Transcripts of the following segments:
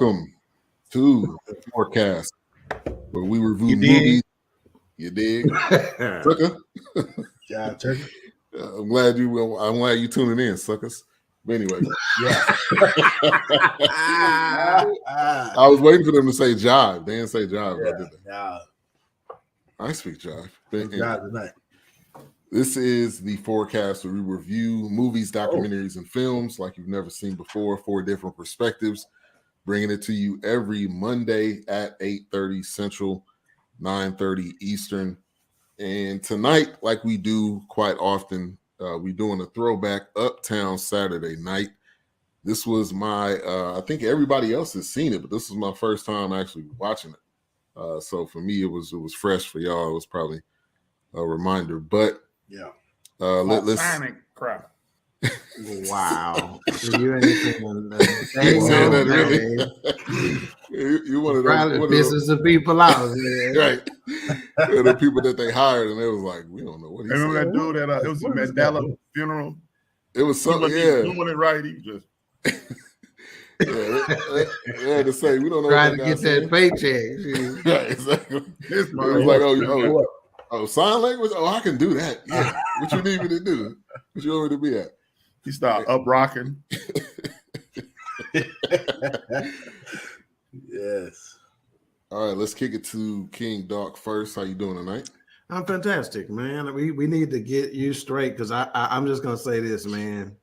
Welcome to Fourcast, where we review movies. You dig? Sucker? Yeah, turkey. I'm glad you tuning in, suckers. But anyway, Yeah. I was waiting for them to say jive. They didn't say jive. Yeah, I did that. yeah. I speak jive. It's jive tonight. This is the Fourcast where we review movies, documentaries, and films like you've never seen before, 4 different perspectives, bringing it to you every Monday at 8:30 Central, 9:30 Eastern. And tonight, like we do quite often, we're doing a throwback Uptown Saturday Night. This was my, I think everybody else has seen it, but this was my first time actually watching it. So for me, it was fresh. For y'all, it was probably a reminder. But yeah, let's. Crap. Wow. You ain't saying that really. You one of those. Probably pisses the people out. Right. The people that they hired, and they was like, we don't know what he said. Remember that dude that it was a Mandela funeral? It was something, doing it right. He just they had to say, we don't know. Trying to get that paycheck. Yeah, exactly. It was like, oh, sign language? Oh, I can do that. Yeah. What you need me to do? What you want me to be at? He started up rocking. Yes. All right, let's kick it to King Doc first. How you doing tonight? I'm fantastic, man. We need to get you straight because I'm just gonna say this, man.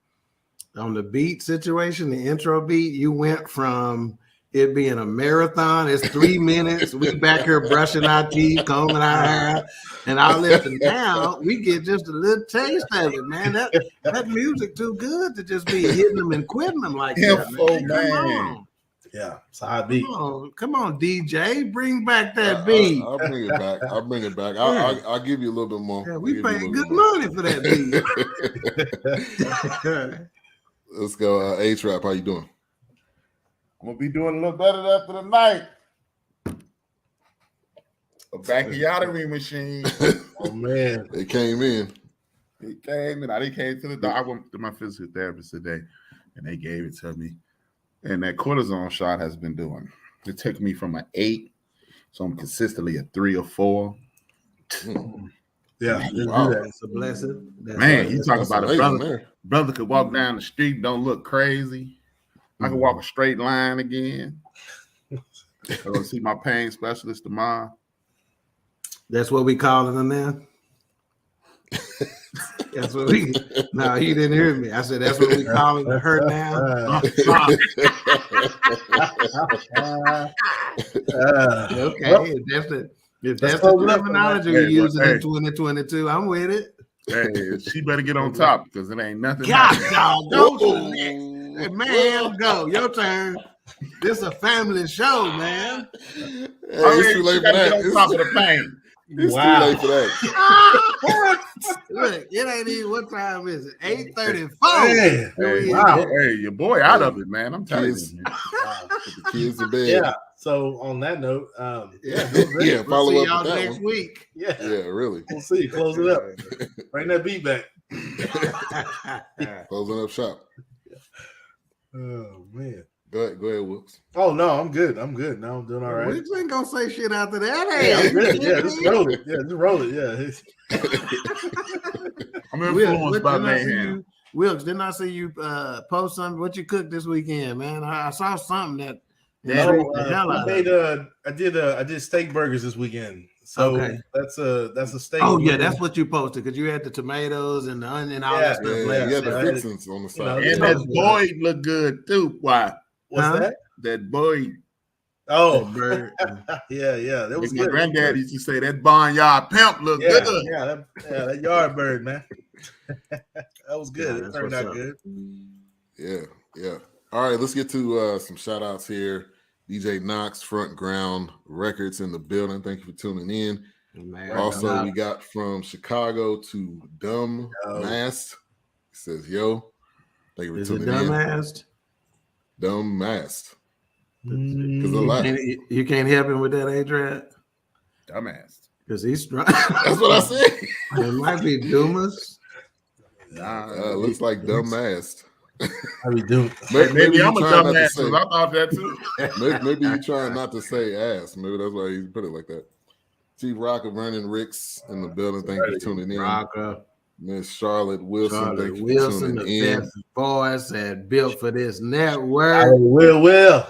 On the beat situation, the intro beat, you went from it being a marathon. It's 3 minutes. We back here brushing our teeth, combing our hair, and all this. And now we get just a little taste of it, man. That music too good to just be hitting them and quitting them like that. Man. Come on. Yeah, it's a high beat. Come on, DJ, bring back that beat. I'll bring it back. I'll give you a little bit more. Yeah, we paying good money for that beat. Let's go. A-Trap, how you doing? I'm gonna be doing a little better after the night. A bacchiotomy machine. Oh man, they came in. They came in. I came to the doctor. I went to my physical therapist today, and they gave it to me. And that cortisone shot has been doing. It took me from an 8, so I'm consistently a 3 or 4. Yeah, wow. That's a blessing. Man, you talk about a brother could walk down the street, don't look crazy. I can walk a straight line again. I'll see my pain specialist tomorrow. That's what we calling them now. That's what we. No, he didn't hear me. I said that's what we calling her now. Okay, if that's the terminology we're using in 2022, I'm with it. Hey, she better get on top because it ain't nothing. God, dog, go to the next. Man, go. Your turn. This is a family show, man. Hey, it's too late for that. On top of the pain. It's too late for that. Look, it ain't even. What time is it? 8:34. Wow. Hey, your boy out of it, man. I'm telling you. The kids in bed. Yeah. So on that note, Follow we'll see up y'all with that next one. week. Yeah, really. We'll see. Close it up. Bring that beat back. Closing up shop. Oh man. Go ahead, Wilkes. Oh no, I'm good. No, I'm doing all right. We ain't gonna say shit after that. Hey, I'm good. Yeah, just roll it. Yeah, just roll it. Yeah. I'm influenced by mayhem. Wilkes, didn't I see you post something? What you cooked this weekend, man? I saw something that I did steak burgers this weekend. So that's a steak. Oh yeah, that's what you posted because you had the tomatoes and the onion, all that stuff. Yeah, the fixings on the side. And that boy looked good too. Why? What's that? That boy. Oh, bird. yeah. That was my good. granddad used to say that barnyard pimp looked good. Yeah, that yard bird, man. That was good. It turned out good. Yeah. All right, let's get to some shout outs here. DJ Knox, Front Ground Records in the building. Thank you for tuning in. Man, also, we got from Chicago to Dumb Mast. He says, yo. Thank you for tuning in. Dumb Mast. You can't help him with that, Adrian. Dumbass. Because he's strong. That's what I said. It might be Dumas. Looks like Dumb Mast. How we do? Maybe you I'm a trying not to dumbass say. because I thought that too. Maybe you trying not to say ass. Maybe that's why you put it like that. Chief Rocker, Vernon Ricks in the building. Thank you for tuning in. Rocker. Miss Charlotte Wilson. Charlotte Thank you Wilson, for the tuning in. best voice that built for this network. I will.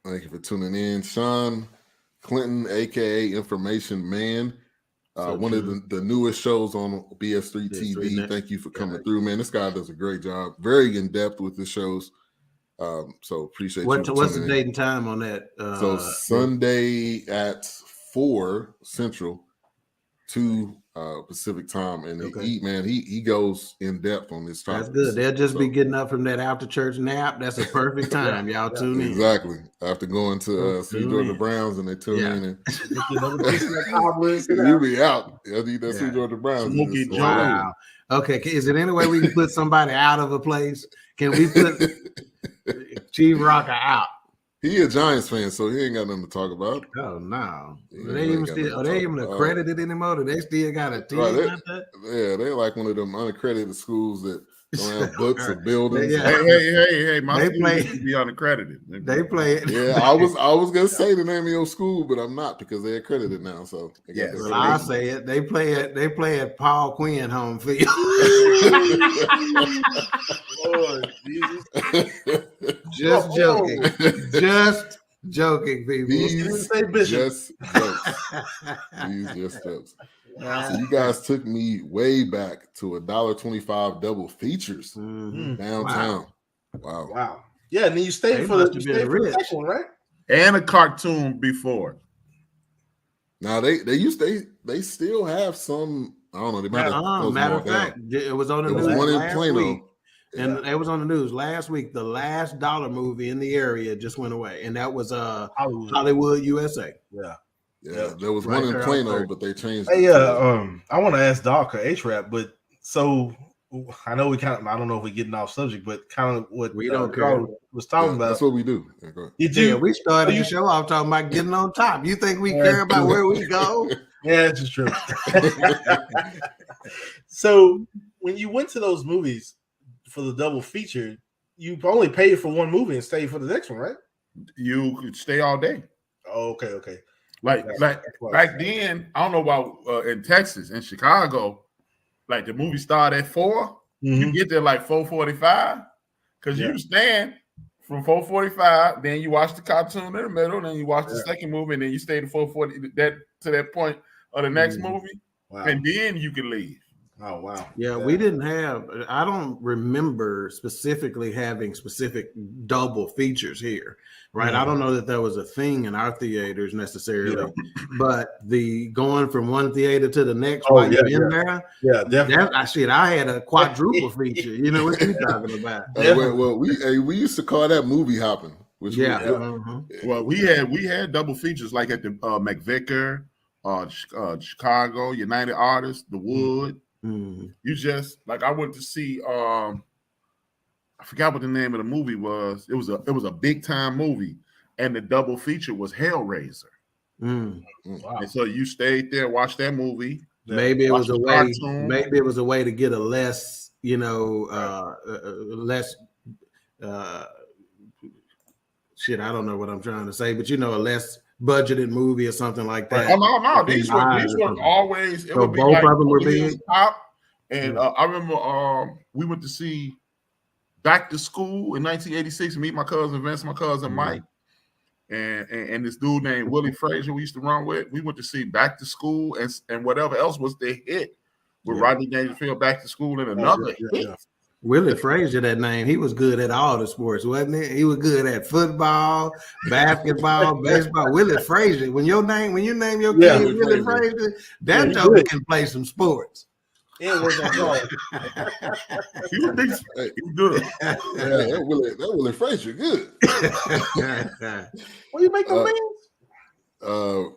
Thank you for tuning in. Sean Clinton, aka Information Man. One of the newest shows on BS3 TV. Thank you for coming through, man. This guy does a great job. Very in depth with the shows. So appreciate you. What's the date and time on that? So Sunday at 4 Central, 2 Pacific time, and he goes in depth on this topic. That's good. They'll just be getting up from that after church nap. That's a perfect time. Y'all tune in. Exactly. After going to see Georgia Browns, and they tune in, and you'll be out. After you see Georgia Browns. Wow. Okay. Is it any way we can put somebody out of a place? Can we put Chief Rocker out? He a Giants fan, so he ain't got nothing to talk about. Oh no! Are they even accredited anymore? Do they still got a team like that? Yeah, they're like one of them unaccredited schools that don't have books or buildings. Yeah. Hey! My school used to be unaccredited. They play it. Yeah, I was gonna say the name of your school, but I'm not because they're accredited now. So well, I'll say it. They play at Paul Quinn home field. Lord Jesus. Just joking. Just joking, people. These just jokes. These just jokes. So you guys took me way back to $1.25 double features downtown. Wow. Yeah, and then you stayed for the next one, right? And a cartoon before. Now they still have some. I don't know. They might have matter of fact, it was on the news. There was one in last Plano. Week, and it was on the news last week. The last dollar movie in the area just went away, and that was Hollywood, USA. Yeah, there was one in Plano, but they changed. Hey, I want to ask Doc or H-Rap, but so I know I don't know if we're getting off subject, but kind of what we don't care. Was talking about. That's what we do. We started the show off talking about getting on top. You think we care about where we go? Yeah, that's just true. So when you went to those movies for the double feature, you only paid for one movie and stayed for the next one, right? You could stay all day. Oh, okay. Like back then, I don't know about in Texas, in Chicago, like the movie started at 4. You get there like 4:45 because you stand from 4:45. Then you watch the cartoon in the middle, then you watch the second movie, and then you stay to 4:40 to that point of the next movie, and then you can leave. Oh wow! Yeah, we didn't have. I don't remember specifically having specific double features here, right? I don't know that was a thing in our theaters necessarily, but the going from one theater to the next while you're in there, definitely. I had a quadruple feature. You know what you talking about? Well, we used to call that movie hopping. Which well, we had double features like at the McVicker, Chicago United Artists, The Wood. You just like I went to see I forgot what the name of the movie was. It was a big time movie, and the double feature was Hellraiser. And so you stayed there, watched that movie. Maybe it was a way. Cartoon. Maybe it was a way to get a less, less. Shit, I don't know what I'm trying to say, but a less budgeted movie or something like that. Oh no! These were always. It would be both like of them were big. Top. And I remember we went to see Back to School in 1986. Meet my cousin Vince, my cousin Mike, and this dude named Willie Frazier we used to run with. We went to see Back to School and whatever else was the hit with Rodney Dangerfield. Back to School and another hit. Willie Frazier, that name, he was good at all the sports, wasn't he? He was good at football, basketball, baseball. Willie Frazier. When you name your kid Willie Frazier, that joker can play some sports. It was on He was good. That Willie Frazier, good. What do you make the wings?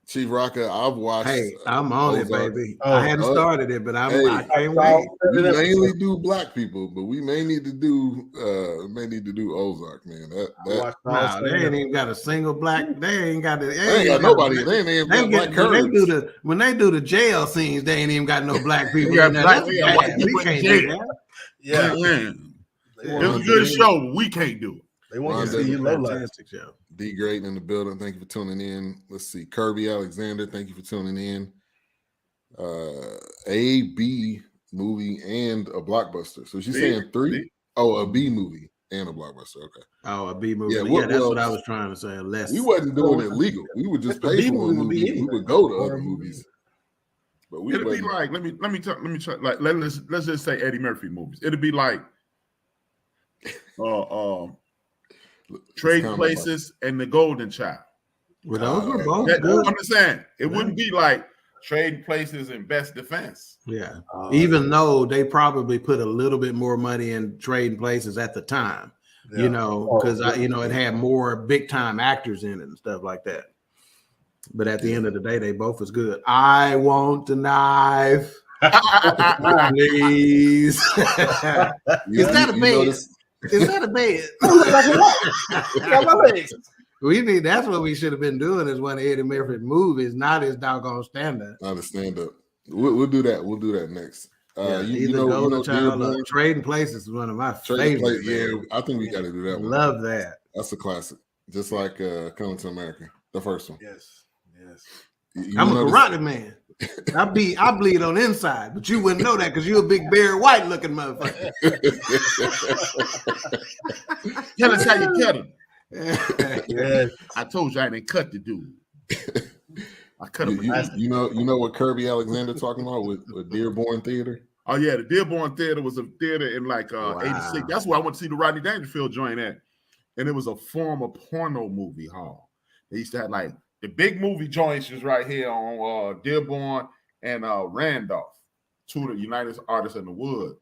Chief Rocker, I've watched. Hey, I'm on it, baby. I hadn't started it, but I can't wait. We mainly do black people, but we may need to do Ozark, man. They ain't even got a single black. They ain't got nobody. They ain't even got black curves. When they do the jail scenes, they ain't even got no black people. We can't do Yeah. was a good show, but we can't do it. They want to see you low life. Fantastic show. D Great in the building. Thank you for tuning in. Let's see. Kirby Alexander, thank you for tuning in. A B movie and a blockbuster. So she's saying 3. Oh, a B movie and a blockbuster. Okay. Oh, a B movie. Yeah, That's what I was trying to say. Unless we wasn't doing it legal. We would just pay for one movie. We would go to other movies. But we it'd be like let me try like let's just say Eddie Murphy movies. It'd be like Trading Places and The Golden Child. Well, those were both good. I'm just saying it wouldn't be like Trading Places and Best Defense. Yeah. Even though they probably put a little bit more money in Trading Places at the time, you know, because it had more big time actors in it and stuff like that. But at the end of the day, they both was good. I want the knife, please. Is that a bed? Is that a bed? That's what we should have been doing is one of Eddie Murphy movies, not his doggone stand-up. Not a stand-up. We'll do that. We'll do that next. Trading Places is one of my favorites. Yeah, I think we got to do that one. Love that. That's a classic. Just like Coming to America, the first one. Yes. I'm a karate man. I bleed on the inside, but you wouldn't know that because you're a big Barry White looking motherfucker. Tell us how you cut him. Yes. I told you I didn't cut the dude. I cut him. You know what Kirby Alexander talking about with Dearborn Theater? Oh yeah, the Dearborn Theater was a theater in like 86. That's where I went to see the Rodney Dangerfield joint at, and it was a former porno movie hall. They used to have like the big movie joints is right here on Dearborn and Randolph, 2 of the United Artists in the Wood.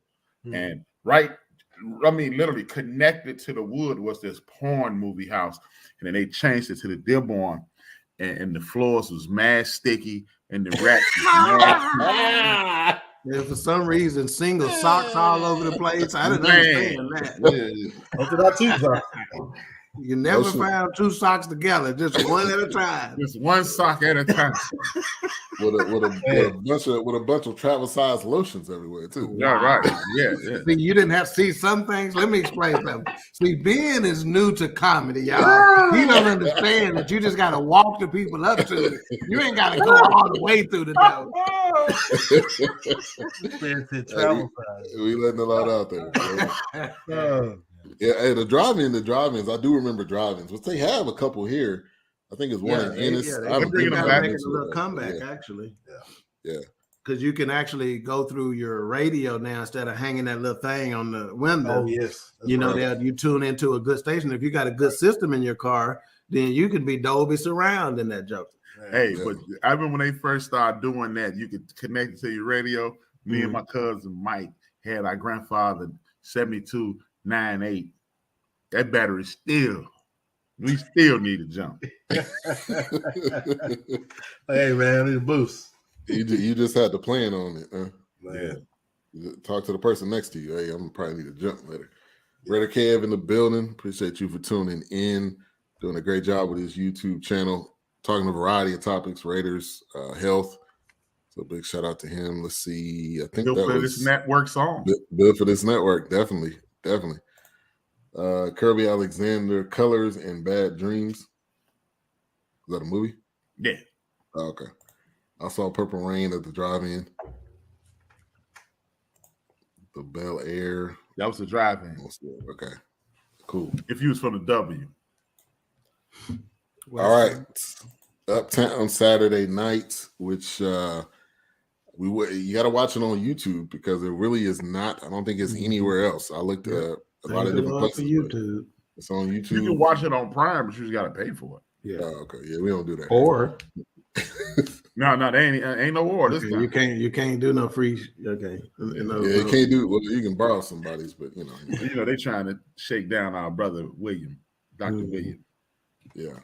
And literally connected to the Wood was this porn movie house. And then they changed it to the Dearborn, and the floors was mad sticky, and the rats was mad. And for some reason, single socks all over the place. I didn't understand that. You never found 2 socks together, just one at a time. Just one sock at a time. with a bunch of travel size lotions everywhere too. Yeah, right. Yeah. See, you didn't have to see some things. Let me explain something. See, Ben is new to comedy, y'all. He don't understand that you just gotta walk the people up to it. You ain't gotta go all the way through the door. We letting a lot out there. Yeah, hey, the drive-ins. I do remember drive-ins, but they have a couple here. I think it's one in Ennis. They're bringing them back. Make a little comeback, actually. Yeah. Because you can actually go through your radio now instead of hanging that little thing on the window. Oh yes. You tune into a good station. If you got a good system in your car, then you can be Dolby Surround in that joke. Hey, but I remember when they first started doing that, you could connect it to your radio. Me and my cousin Mike had our grandfather 7298. That battery we still need a jump. Hey man, I need a boost. You just had to plan on it, huh? Man. Yeah. Talk to the person next to you. Hey, I'm gonna probably need a jump later. Raider Kev in the building. Appreciate you for tuning in. Doing a great job with his YouTube channel, talking a variety of topics, Raiders, health. So big shout out to him. Let's see. I think Built for this network song. Built for this network, definitely. Kirby Alexander, Colors and Bad Dreams. Is that a movie? Yeah. Oh, okay. I saw Purple Rain at the drive-in. The Bel Air. That was the drive-in. Okay. Cool. If you was from the W. All right. Uptown Saturday Night, which you got to watch it on YouTube because it really is not. I don't think it's anywhere else. I looked at a lot of different places. YouTube. It's on YouTube. You can watch it on Prime, but you just got to pay for it. Yeah. Oh, okay. Yeah, we don't do that. Or no, they ain't no war. This time. You can't do no free. Okay. You can't do. Well, you can borrow somebody's, but they trying to shake down our brother William, Dr. William. Yeah.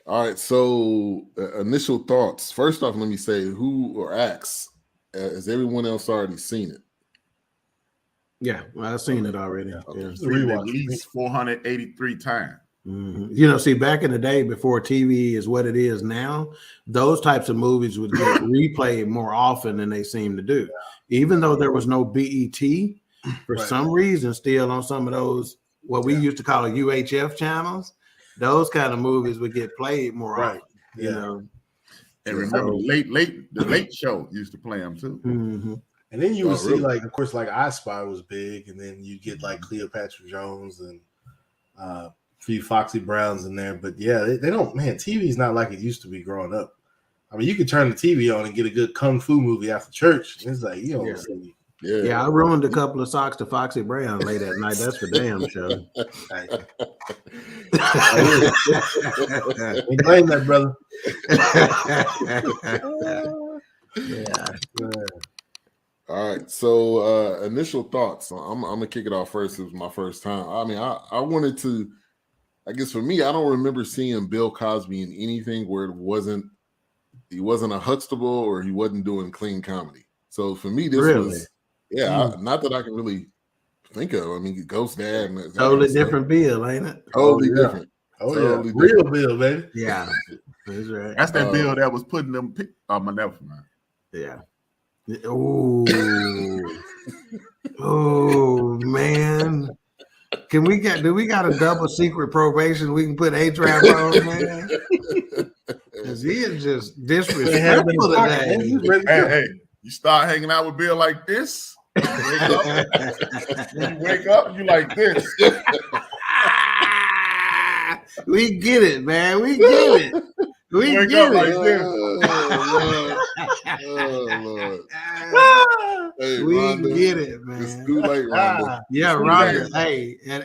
All right. So initial thoughts. First off, let me say who or ask. Has everyone else already seen it? Yeah, well, I've seen it already. Okay. Yeah. At least 483 times. Mm-hmm. See, back in the day before TV is what it is now, those types of movies would get replayed more often than they seem to do. Even though there was no BET, for some reason, still on some of those what we used to call UHF channels, those kind of movies would get played more often. You know. And remember, the late show used to play them too. Mm-hmm. And then you would see, like, of course, like I Spy was big, and then you get like Cleopatra Jones and a few Foxy Browns in there. But yeah, they don't, man, TV's not like it used to be growing up. I mean, you could turn the TV on and get a good kung fu movie after church. It's like, you know, I ruined a couple of socks to Foxy Brown late at night. That's for damn sure. We blame that, brother. All right. So initial thoughts. I'm gonna kick it off first. It was my first time. I mean, I wanted to, I guess for me, I don't remember seeing Bill Cosby in anything where he wasn't a Huxtable or he wasn't doing clean comedy. So for me, this was not that I can really think of. I mean, Ghost Dad and totally different Bill, ain't it? Totally different. Totally real Bill, baby. Yeah, that's right. That's that Bill that was putting them. My never mind. Yeah. Oh, oh man. Do we got a double secret probation we can put A-Trap on, man? Because he is just disrespectful today. Hey, you start hanging out with Bill like this, you wake up, you like this. We get it, man. We get it. We get it. Like this. Lord. Hey, We Rhonda, get it, man. It's too late, Rhonda. Yeah, Rhonda. Hey, and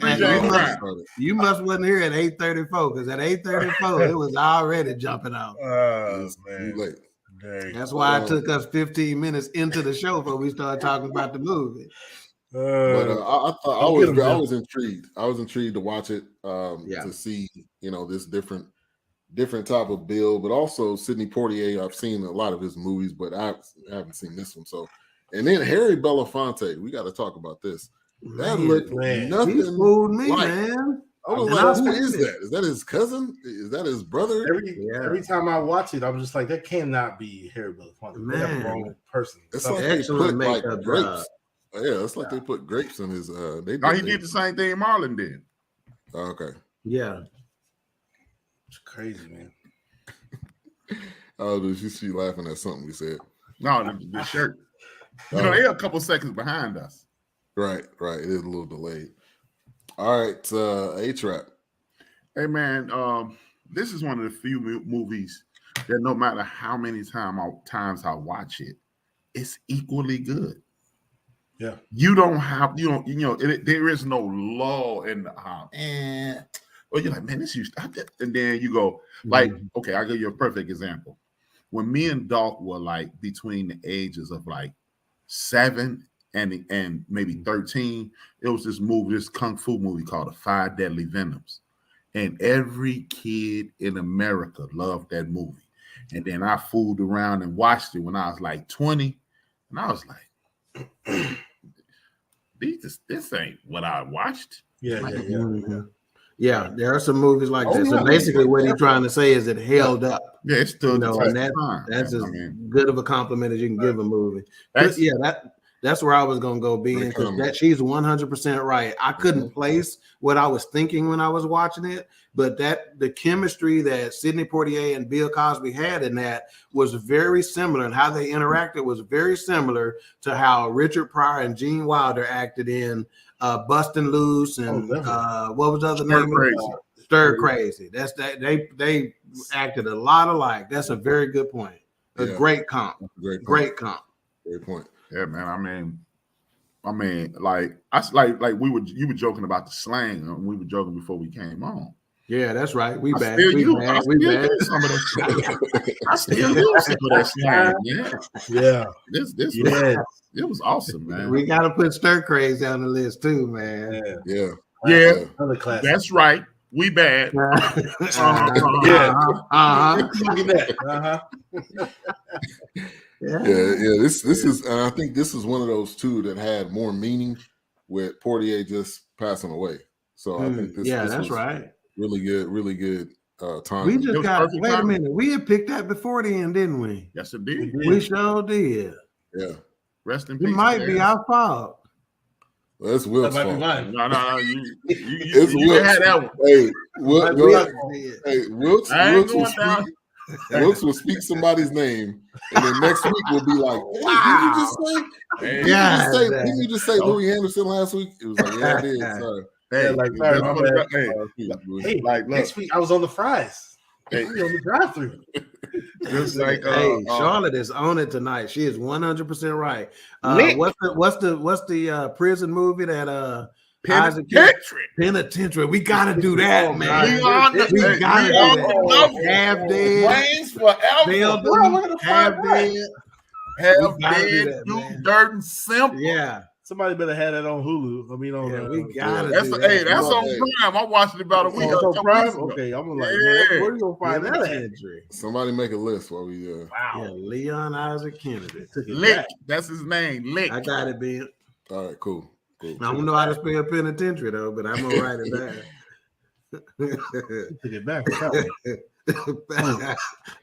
you must wasn't here at 8:34 because at 8:34 it was already jumping out. It's too late. That's why it took us 15 minutes into the show before we started talking about the movie. But I was intrigued. I was intrigued to watch it to see, you know, this different type of Bill, but also Sidney Poitier. I've seen a lot of his movies, but I haven't seen this one. So, and then Harry Belafonte, we got to talk about this. That looked nothing fooled me, like, man. I was like, who is that? Is that his cousin? Is that his brother? Every time I watch it, I'm just like, that cannot be Harry Belafonte. Man, the wrong person. It's like they put like grapes. Yeah, it's like they put grapes in his. He did the same thing Marlon did. Okay. Yeah. It's crazy, man. Oh, did you see laughing at something we said? No, the shirt. You know, they're a couple seconds behind us. Right. It is a little delayed. All right, A-Trap. Hey, man, this is one of the few movies that no matter how many times I watch it, it's equally good. Yeah. There is no lull in the well, you're like, man, this used to, and then you go, like, okay, I'll give you a perfect example. When me and Doc were like between the ages of like 7 and maybe 13, it was this kung fu movie called The 5 Deadly Venoms. And every kid in America loved that movie. And then I fooled around and watched it when I was like 20. And I was like, this ain't what I watched. Yeah, there are some movies like that. So basically what he's trying to say is it held up. Yeah, it's still that's as good of a compliment as you can give a movie. That's where I was gonna go being, because she's 100% right. I couldn't place what I was thinking when I was watching it, but the chemistry that Sidney Poitier and Bill Cosby had in that was very similar, and how they interacted was very similar to how Richard Pryor and Gene Wilder acted in Bustin' Loose and what was the other name? Stir Crazy. That's that they acted a lot alike. That's a very good point. Great comp. Great comp. Great point. Yeah, man. I mean, like you were joking about the slang, and we were joking before we came on. Yeah, that's right. We bad. I still use some of that slang. Yeah. It was awesome, man. We got to put Stir Crazy on the list too, man. Yeah. Another class. That's right. We bad. This is, and I think this is one of those two that had more meaning with Poitier just passing away. So I think this that's right. Really good time. We just got wait a minute. We had picked that before the end, didn't we? Yes, indeed. We sure did. Yeah. Rest in peace. It might be our fault. Well, that's Wilt's That might fault. be mine. No. It's You Wilt's. had that one. Hey, Wilt's will speak somebody's name, and then next week we'll be like, hey, didn't you just say Louis Anderson last week? It was like, yeah, I did. Sorry. Hey, sorry, my bad. Hey, like, next week I was on the fries. Hey, on the drive-through. Just like, Charlotte is on it tonight. She is 100% right. What's the prison movie that Penitentiary? We gotta do that, man. We gotta do that. Half dead. Wayne's forever. Half dead. Half dead. Do dirt and simple. Yeah. Somebody better have that on Hulu. I mean, on we gotta that's do that. Hey, that's on Prime. I watched it about a week ago. Prime? Okay, I'm like, where you gonna find that at? Somebody make a list while we Wow. Yeah, Leon Isaac Kennedy. Lick. That's his name. Lick. I got it, Ben. All right, cool. I don't know how to spell penitentiary though, but I'm gonna write it down. Take it back.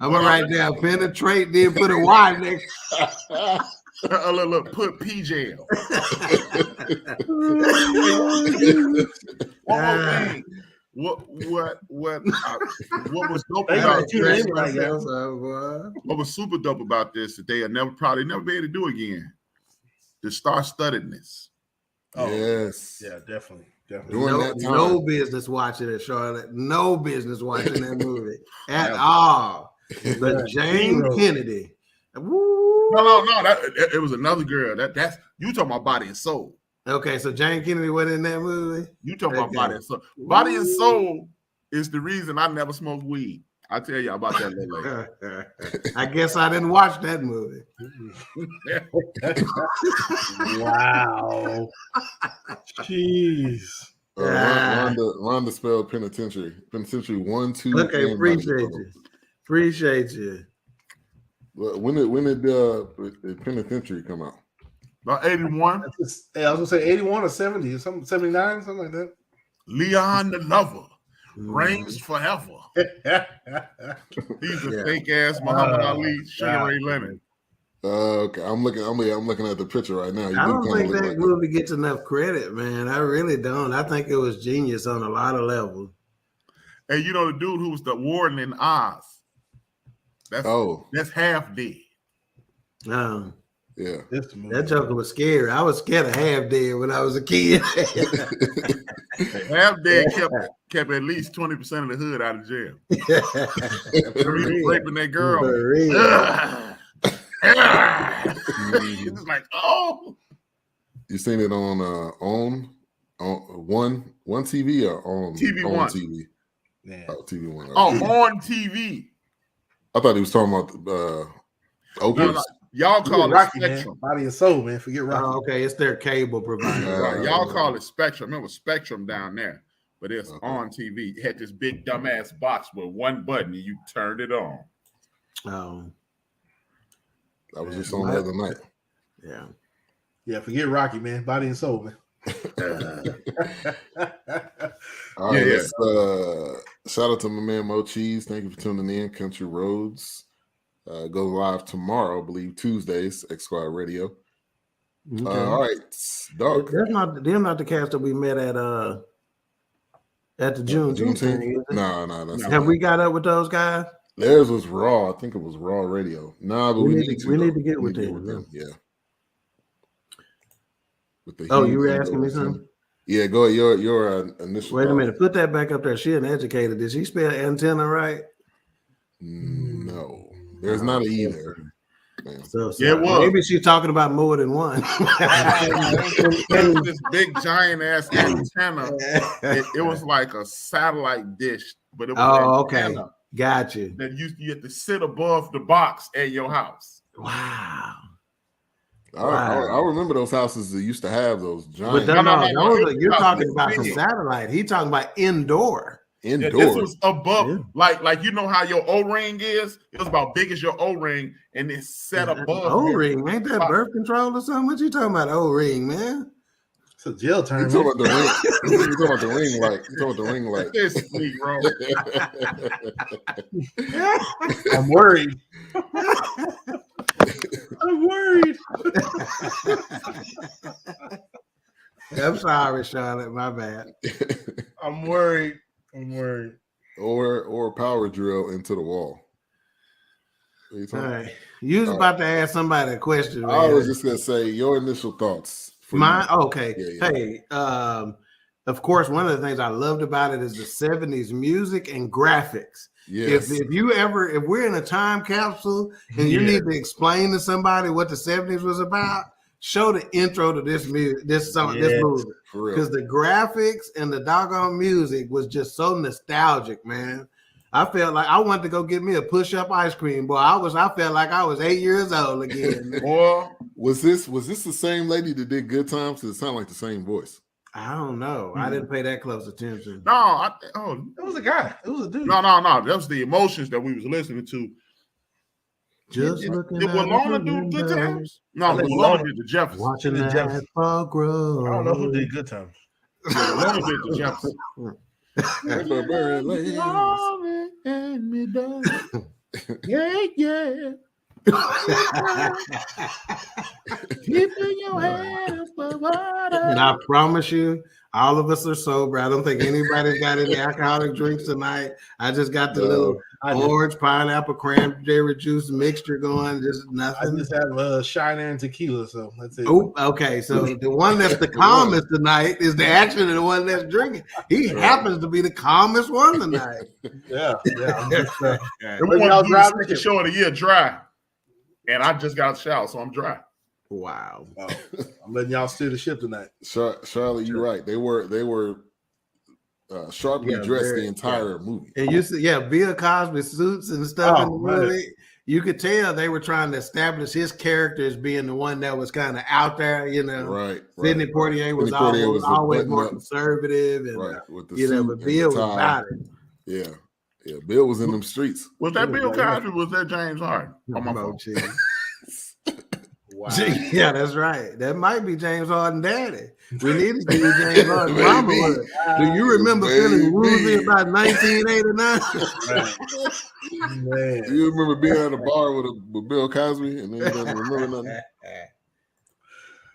I'm gonna write down penetrate, then put a Y next. Look, put PJ. One more thing. What was dope about this? What was super dope about this that they'll probably never be able to do again? The star-studdedness. Oh, yes. Yeah, definitely. No business watching it, Charlotte. No business watching that movie at all. But Jane Kennedy. Woo. No. It was another girl. That's you talking about Body and Soul. Okay, so Jane Kennedy wasn't in that movie. You talking about Body and Soul. Body and Soul is the reason I never smoked weed. I'll tell you about that later. I guess I didn't watch that movie. Wow. Jeez. Rhonda spelled penitentiary. Penitentiary 1, 2. Okay, appreciate you. When did the penitentiary come out? About 81. Hey, I was gonna say 81 or 70 or something, 79, something like that. Leon the Lover reigns forever. He's a fake ass Muhammad Ali, Sugar Ray Leonard. Okay, I'm looking at the picture right now. I don't think that movie gets enough credit, man. I really don't. I think it was genius on a lot of levels. And you know the dude who was the warden in Oz. That's half dead. Yeah. That joker was scary. I was scared of Half Dead when I was a kid. Half Dead kept at least 20% of the hood out of jail. Raping that girl. It's like, oh. You seen it on one TV or on TV on One? TV? Yeah. Oh, TV One. On TV. I thought he was talking about Oakland. No. Y'all call it Spectrum. Man. Body and Soul, man. Forget Rocky. Oh, okay, it's their cable provider. Right. Y'all call it Spectrum. It was Spectrum down there, but it's on TV. It had this big dumbass box with one button and you turned it on. Oh. That was just on the other night. Yeah. Yeah, forget Rocky, man. Body and Soul, man. All right, shout out to my man Mo Cheese. Thank you for tuning in. Country Roads goes live tomorrow, I believe Tuesdays, X Squad Radio. Okay. All right, Dark. They're not the cast that we met at the June thing. No. Have we got up with those guys? Theirs was Raw. I think it was Raw Radio. Nah, but we need to get with them. Yeah. You were asking me something? Yeah, go ahead. Your initial. Wait a minute. Put that back up there. She an educator. Did she spell antenna right? No, there's not an E there. So maybe she's talking about more than one. This big giant ass antenna. It was like a satellite dish, but it was okay. Gotcha. That you had to sit above the box at your house. Wow. I remember those houses that used to have those giant. But you're talking about the satellite. He's talking about indoor. Yeah, this was above, like you know how your O-ring is. It was about big as your O-ring, and it's set above. O-ring, ain't that birth control or something? What you talking about, O-ring, man? It's a jail term. You talking about the ring? You talking about the ring light? You talking about the ring light? This me, bro. I'm worried. I'm worried. I'm sorry, Charlotte. My bad. I'm worried. Or power drill into the wall. All right. You was about to ask somebody a question, man. I was just gonna say your initial thoughts. Mine? Okay. Yeah. Hey, of course, one of the things I loved about it is the 70s music and graphics. Yes. If we're in a time capsule and you need to explain to somebody what the 70s was about, show the intro to this music, this movie. Because the graphics and the doggone music was just so nostalgic, man. I felt like I wanted to go get me a push-up ice cream, boy. I felt like I was 8 years old again. Boy, was this the same lady that did Good Times? It sounded like the same voice. I don't know. I didn't pay that close attention. No, it was a guy. It was a dude. No. That was the emotions that we was listening to. Just looking did Walona do Good Times? No, Walona did the Jeffersons. Watching the asphalt grow. I don't know who did Good Times. Walona did the Jeffersons. Yeah. Keeping your hands for water. And I promise you, all of us are sober. I don't think anybody's got any alcoholic drinks tonight. I just got the little orange, pineapple, cranberry juice mixture going. Just nothing. I just have Shiner and tequila, so that's it. Oh, okay. So the one that's the calmest tonight is actually the one that's drinking. He happens to be the calmest one tonight. Yeah. I'm just, y'all driving the show of the year dry, and I just got showered, so I'm dry. Wow. I'm letting y'all steer the ship tonight. Charlotte, you're right. They were sharply dressed the entire movie. And you see, Bill Cosby suits and stuff in the movie. You could tell they were trying to establish his character as being the one that was kind of out there, Right. Sidney Poitier was always more conservative, and with the but Bill was about it. Yeah. Bill was in them streets. Was that Bill Cosby? Was that James Harden? On my phone. Wow. Yeah, that's right. That might be James Harden daddy. We need to do James Harden mama. Do you remember feeling woozy about 1989? Man. Do you remember being at a bar with Bill Cosby and then you don't remember nothing?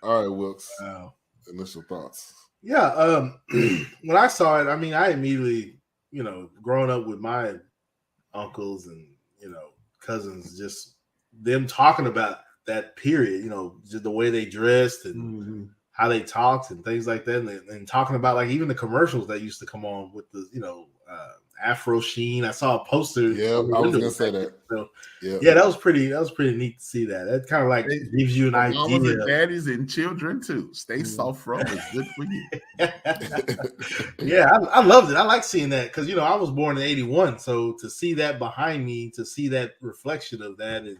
All right, Wilkes. Wow. Initial thoughts. Yeah. When I saw it, I mean, I immediately, growing up with my uncles and, cousins, just them talking about that period, just the way they dressed and how they talked and things like that, and talking about like even the commercials that used to come on with the Afro Sheen. I saw a poster. Yeah, I was gonna say that. So, yeah, that was pretty neat to see that. That kind of like gives you an idea. Mamas and daddies and children too. Stay soft from is good for you. Yeah, I loved it. I like seeing that because I was born in '81, so to see that behind me, to see that reflection of that, and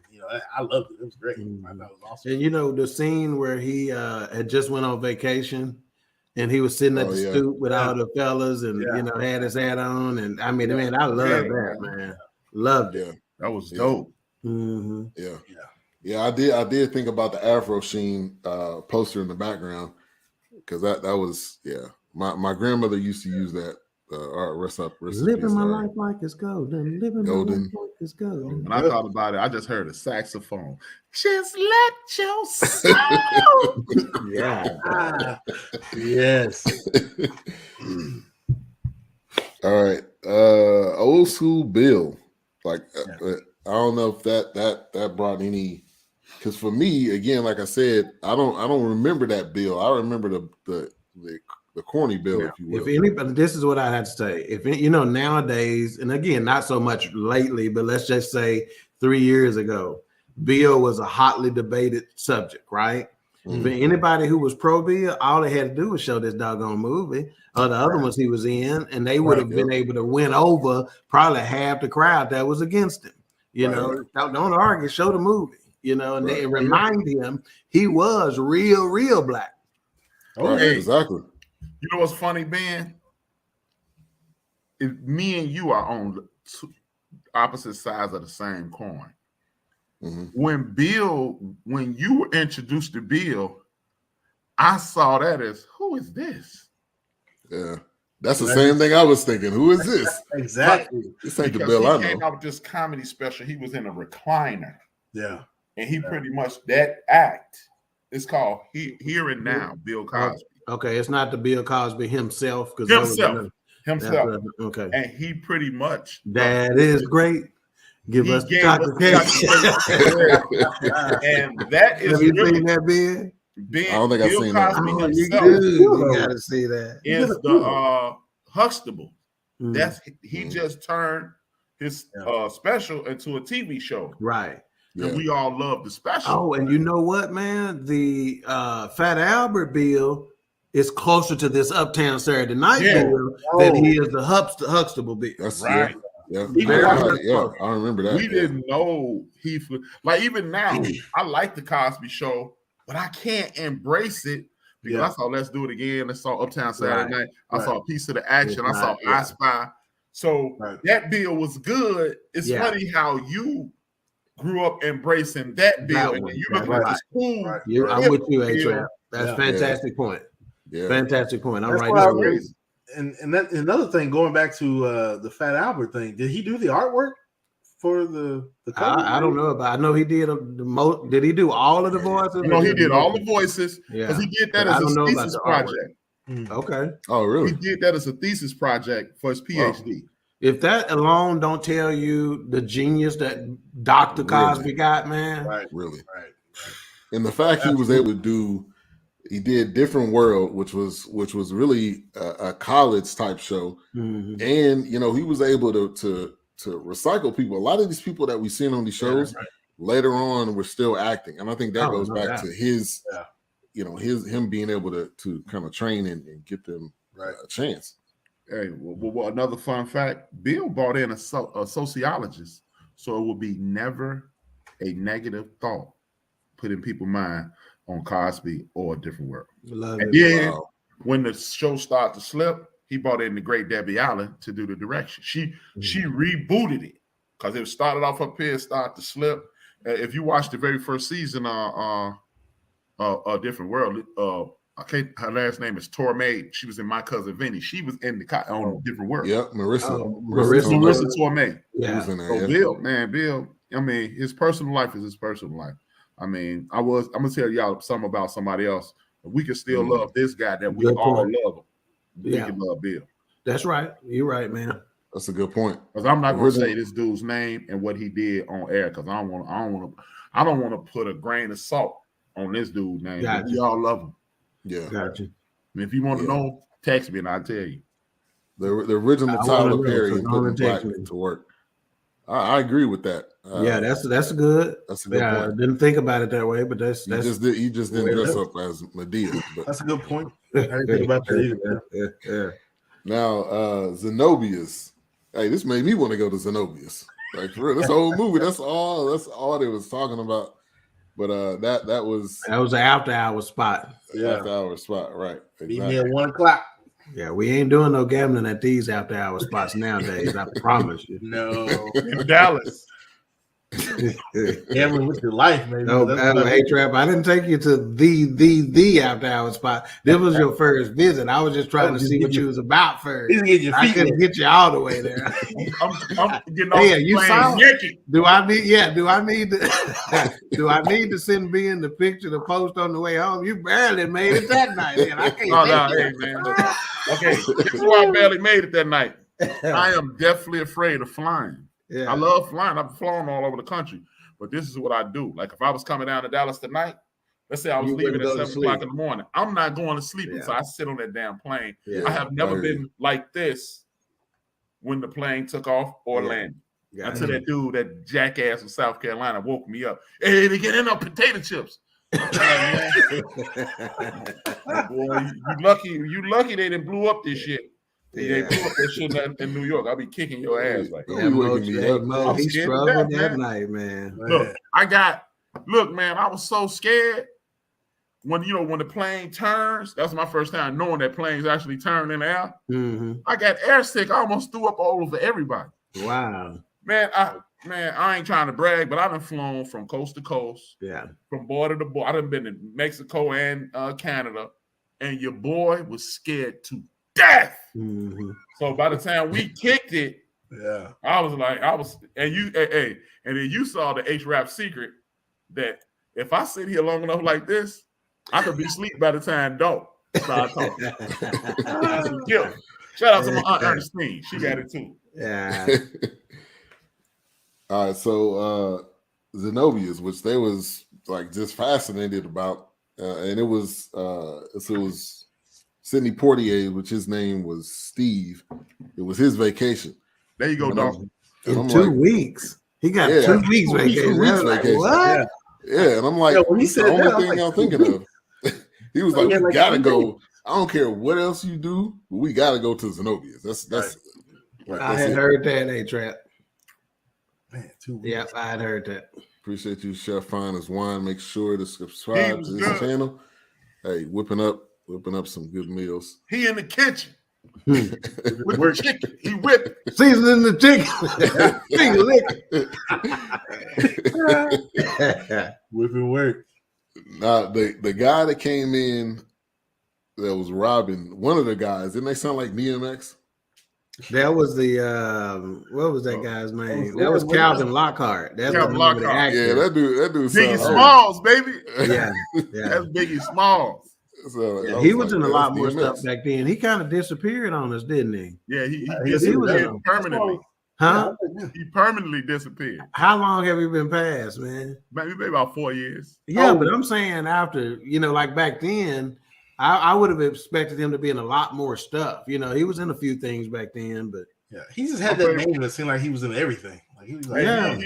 I loved it. It was great. I thought it was awesome. And the scene where he had just went on vacation. And he was sitting at the stoop with all the fellas and, had his hat on. And I mean, man, I love that, man. Loved it. That was dope. Mm-hmm. Yeah. I did think about the Afro Sheen poster in the background because that was, my grandmother used to use that. Living my life like it's golden. Living my life like it's golden. When I thought about it, I just heard a saxophone. Just let your soul. Yes. All right. Old school Bill. Like I don't know if that brought any, because for me, again, like I said, I don't remember that Bill. I remember the corny Bill, if you will. If anybody, this is what I had to say. If nowadays, and again, not so much lately, but let's just say 3 years ago, Bill was a hotly debated subject, right? Mm-hmm. For anybody who was pro Bill, all they had to do was show this doggone movie or the other ones he was in, and they would have been able to win over probably half the crowd that was against him. Don't argue, show the movie, and they remind him he was real black. Okay, exactly. You know what's funny, Ben? If me and you are on opposite sides of the same coin. Mm-hmm. When you were introduced to Bill, I saw that as, who is this? Yeah, that's the same thing I was thinking. Who is this? Exactly. This ain't the Bill I know. He came out with this comedy special. He was in a recliner. Yeah. And he pretty much, that act, it's called Here and Now, Bill Cosby. Okay, it's not the Bill Cosby himself because Himself. Okay, And he pretty much that is great. Give us the chocolate cake. And that is Have you really seen that, Ben? I don't think I've Bill seen that. Cosby Oh, himself you gotta see that. is the Huxtable. Mm. That's he just turned his special into a TV show. Right. And we all love the special. Oh, and you know what, man? The Fat Albert bill is closer to this Uptown Saturday Night bill than he is the Huxtable bill. That's right. Yeah, Yeah, I remember that. We didn't know like even now. I like the Cosby Show, but I can't embrace it because I saw Let's Do It Again. I saw Uptown Saturday Night. I saw a piece of the action. I saw I Spy. So that bill was good. It's funny how you grew up embracing that bill, and then you looking at the school. I'm with you, A-Trap. That's fantastic point. Yeah. Fantastic point. I'm That's right there. And that another thing, going back to the Fat Albert thing, did he do the artwork for the cover? I don't know about. I know he did the most. Did he do all of the voices? No, he did all the voices because he did that as a thesis project. Okay. Oh, really? He did that as a thesis project for his PhD. If that alone don't tell you the genius that Dr. Cosby got, man. Really. And the fact he was able to do, he did Different World, which was really a college type show, and he was able to recycle people. A lot of these people that we seen on these shows later on were still acting, and I think that goes back to his, him being able to kind of train and get them a chance. Hey, well, another fun fact: Bill brought in a sociologist, so it would be never a negative thought put in people's mind on Cosby or A Different World. And then when the show started to slip, he brought in the great Debbie Allen to do the direction. She rebooted it because it started off up here, started to slip. If you watch the very first season A Different World, her last name is Torme. She was in My Cousin Vinny. She was in on Different World. Yep, Marissa Torme. Yeah. So Bill, I mean, his personal life is his personal life. I mean, I'm gonna tell y'all something about somebody else. We can still love this guy that we all love him. We can love Bill. That's right. You're right, man. That's a good point. Because I'm not gonna say this dude's name and what he did on air because I don't want to put a grain of salt on this dude's name. Gotcha. We all love him. Yeah. Gotcha. And if you want to know, text me and I'll tell you. The original Tyler Perry and putting Black to work. I agree with that. That's good. That's a good point. I didn't think about it that way, but that's he just didn't dress up as Medea. But that's a good point. I didn't think about that either. Now, Zenobia's. Hey, this made me want to go to Zenobia's. Like for real, this whole movie. That's all they was talking about. But that was an after hour spot. After hour spot, right? Exactly. Meet me at 1:00. Yeah, we ain't doing no gambling at these after hour spots nowadays. I promise you. No, in Dallas. Gambling with your life, maybe. No, hey Trap, I didn't take you to the after hour spot. This was your first visit. I was just trying to see what you was about first. I couldn't get you all the way there. I'm getting off you saw naked. Do I need to send Ben the picture to post on the way home? You barely made it that night, man. I can't hey man. Okay, this is why I barely made it that night. I am definitely afraid of flying. Yeah. I love flying. I've flown all over the country, but this is what I do. Like if I was coming down to Dallas tonight, let's say I was leaving at 7 o'clock in the morning. I'm not going to sleep until I sit on that damn plane. Yeah. I have never been like this when the plane took off or landed. Until that dude, that jackass from South Carolina, woke me up. Hey, they get in on potato chips. Boy, you lucky they didn't blew up this shit. They blew up that shit in New York. I'll be kicking your ass like that. He struggled that night, man. Look, man, I was so scared when the plane turns. That's my first time knowing that planes actually turn in the air. Mm-hmm. I got air sick. I almost threw up all over everybody. Wow. Man, I ain't trying to brag, but I done flown from coast to coast. Yeah. From border to border. I done been to Mexico and Canada, and your boy was scared to death. Mm-hmm. So by the time we kicked it, and then you saw the H-Rap secret that if I sit here long enough like this, I could be asleep by the time dark. Start talking. That's a gift. Shout out to my aunt Ernestine. She got it too. Yeah. All right, so Zenobia's, which they was like just fascinated about, and it was Sidney Poitier, which his name was Steve. It was his vacation. There you go, dog. In 2 weeks. He got 2 weeks vacation. 2 weeks Like, vacation. what? Yeah, and I'm like, when he it's said the only that, I'm thing like, I'm thinking of. He was like, Yeah, we like, gotta go. I don't care what else you do, but we gotta go to Zenobia's. That's I had heard that, A-Trap. Man, 2 weeks. Yeah, I had heard that. Appreciate you, Chef Fine as Wine. Make sure to subscribe to this channel. Hey, whipping up some good meals. He in the kitchen with the chicken. He whipping. Seasoning the chicken. Finger licking. Whipping work. Now the guy that came in that was robbing, one of the guys, didn't they sound like DMX? That was the what was that guy's name? That was Calvin Lockhart. That's Calvin the name of the Lockhart. actor. Yeah, that dude Biggie sounds Smalls, baby. Yeah. That's Biggie Smalls. So, Yeah, I he was like, in a man, lot that's more DMX. stuff back then. He kind of disappeared on us, didn't he? Yeah, he he disappeared was- permanently. Huh? He permanently disappeared. How long have you been past, man? Maybe about 4 years. Yeah, but I'm saying after, like back then, I would have expected him to be in a lot more stuff. He was in a few things back then, but Yeah, he just had that name that seemed like he was in everything. Like he was like, Yeah.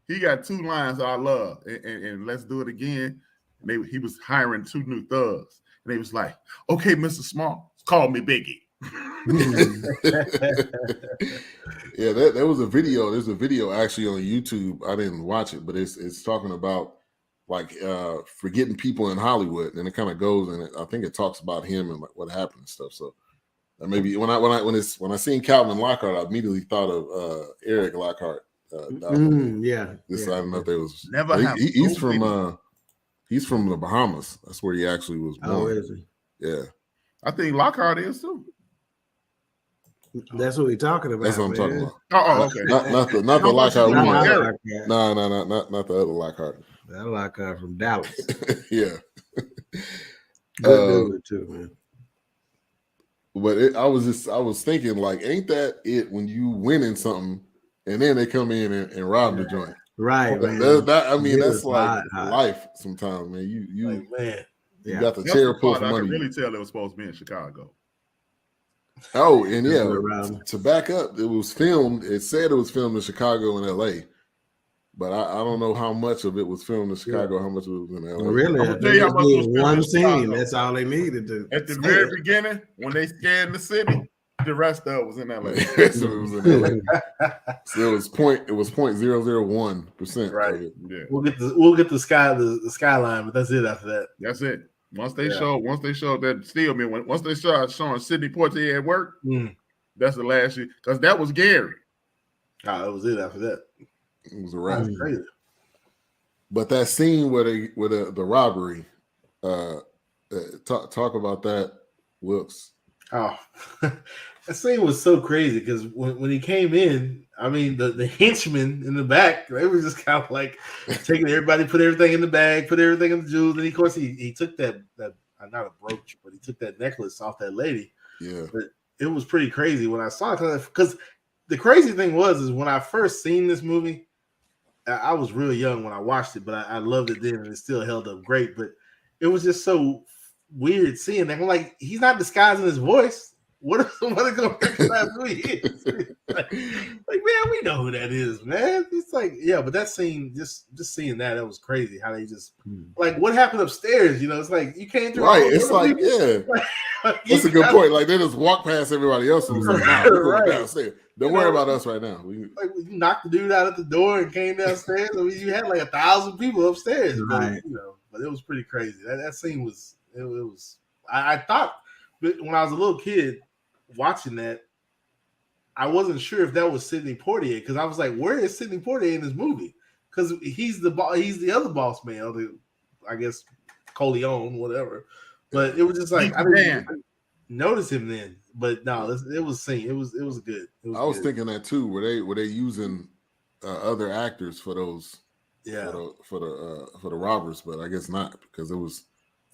He got 2 lines I love, and let's do it again. And he was hiring 2 new thugs, and they was like, "Okay, Mr. Small, call me Biggie." Yeah, there was a video. There's a video actually on YouTube. I didn't watch it, but it's talking about like forgetting people in Hollywood, and it kind of goes and I think it talks about him and like what happened and stuff. So maybe when I seen Calvin Lockhart, I immediately thought of Eric Lockhart. yeah. I don't know if there was. Never happened. He's from the Bahamas. That's where he actually was born. Oh, is he? Yeah, I think Lockhart is too. That's what we're talking about. that's what I'm talking man. about. Oh, okay. Not the Lockhart we Not know. Lockhart. No, not the other Lockhart. That Lockhart from Dallas. Yeah. Good dude too, man. But I was thinking, like, ain't that it when you winning something and then they come in and rob the joint? Right, man. That's like life sometimes, man. You like, man. you got the That's chair the pull part for I money. could really tell it was supposed to be in Chicago. Oh, and That's yeah, what around. to back up, it was filmed. It said it was filmed in Chicago and LA, but I don't know how much of it was filmed in Chicago, how much of it was in LA. Well, really, I'm gonna if tell they you how just much was did filmed one in scene. Chicago. That's all they needed to. At the very beginning, when they scanned the city, the rest of it was in LA. So it was in LA. So it was 0.001%. Right. of it. Yeah, We'll get the skyline, but that's it after that. that's it. Once they showed that steel man, once they started showing Sidney Poitier at work, that's the last year because that was Gary. That was it after that. It was a wrap. That's crazy. But that scene where the robbery, talk about that, Wilkes. Oh, that scene was so crazy because when he came in, I mean, the henchmen in the back, they were just kind of like taking everybody, put everything in the bag, put everything in the jewels. And of course, he took that not a brooch, but he took that necklace off that lady. Yeah. But it was pretty crazy when I saw it because the crazy thing is when I first seen this movie, I was real young when I watched it, but I loved it then and it still held up great. But it was just so weird seeing that. I'm like, he's not disguising his voice. What if somebody gonna recognize who he is? like, man, we know who that is, man. It's like, yeah, but that scene, just seeing that was crazy. How they just like what happened upstairs, it's like you came through. Right. It's like, yeah. That's a good point. Like they just walk past everybody else and was like, nah, we're going downstairs. Don't worry about us right now. You knocked the dude out at the door and came downstairs. I mean, you had like 1,000 people upstairs, right? But it was pretty crazy. That scene was. It was. I thought when I was a little kid watching that, I wasn't sure if that was Sidney Poitier because I was like, where is Sidney Poitier in this movie? Because he's the other boss man, I guess Coleon, whatever. But it was just like I didn't notice him then. But no, it was seen. It was good. I was thinking that too. Were they using other actors for those? Yeah. For the robbers, but I guess not because it was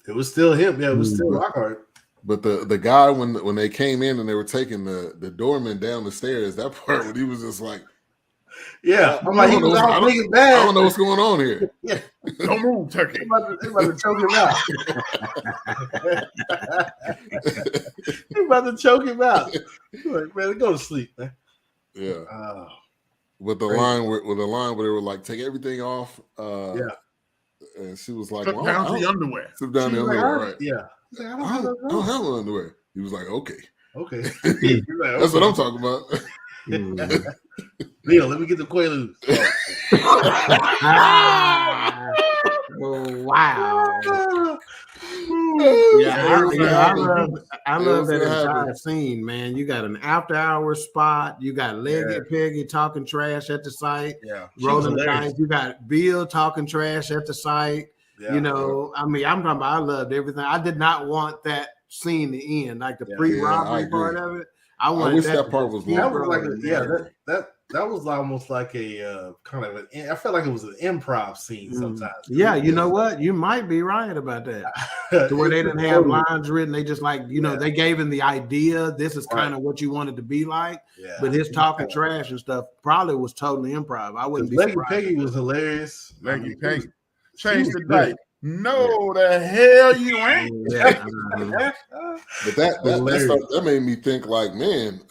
It was still him. Yeah, it was still Lockhart. But the guy when they came in and they were taking the doorman down the stairs, that part when he was just like, yeah, I'm like, he was all big and bad. I don't know what's going on here. Yeah. Don't move, turkey. They about to choke him out. He about to choke him out. Like, man, go to sleep, man. Yeah. With the line where they were like, take everything off. And she was like, Strip down to the underwear. Strip down the underwear, right? Yeah. Like, I don't have no underwear. He was like, okay. Okay. That's what I'm talking about. Leo, let me get the Quaaludes. Oh, wow. I love that entire scene, man. You got an after hour spot. You got Leggy Peggy talking trash at the site. Yeah, rolling the dice. You got Bill talking trash at the site. Yeah, I mean, I'm talking about. I loved everything. I did not want that scene to end, like the pre-robbery part of it. I wish that part was longer. That was like that was almost like a kind of I felt like it was an improv scene sometimes. Yeah, you know what? You might be right about that. To where they didn't have lines written. They just like, they gave him the idea. This is kind of what you wanted to be like. Yeah. But his talking trash and stuff probably was totally improv. I wouldn't be surprised. Leggy Peggy was hilarious. Leggy Peggy. Change the date. No, the hell you ain't. Yeah. But that made me think like, man,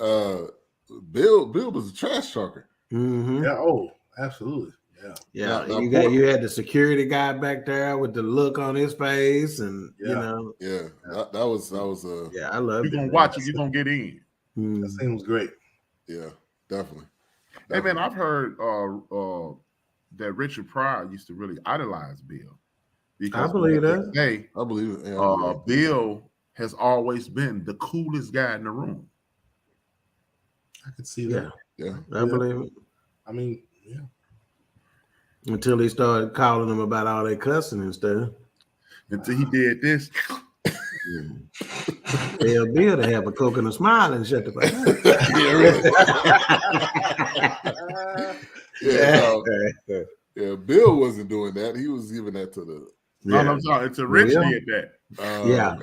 Bill was a trash talker. Mm-hmm. Yeah. Oh, absolutely. Yeah. You had the security guy back there with the look on his face, and that was I love it. You're gonna watch it. You're gonna get in. That scene was great. Yeah, definitely. Hey man, I've heard that Richard Pryor used to really idolize Bill. Because I believe that. I believe it. Yeah, Bill has always been the coolest guy in the room. I can see that. Yeah. I believe it. I mean, until he started calling them about all that cussing and stuff. Until he did this. Tell Bill to have a Coke and a smile and shut the fuck up. Yeah, Bill wasn't doing that. He was giving that to the. No, I'm sorry. It's a Rich did that. Yeah.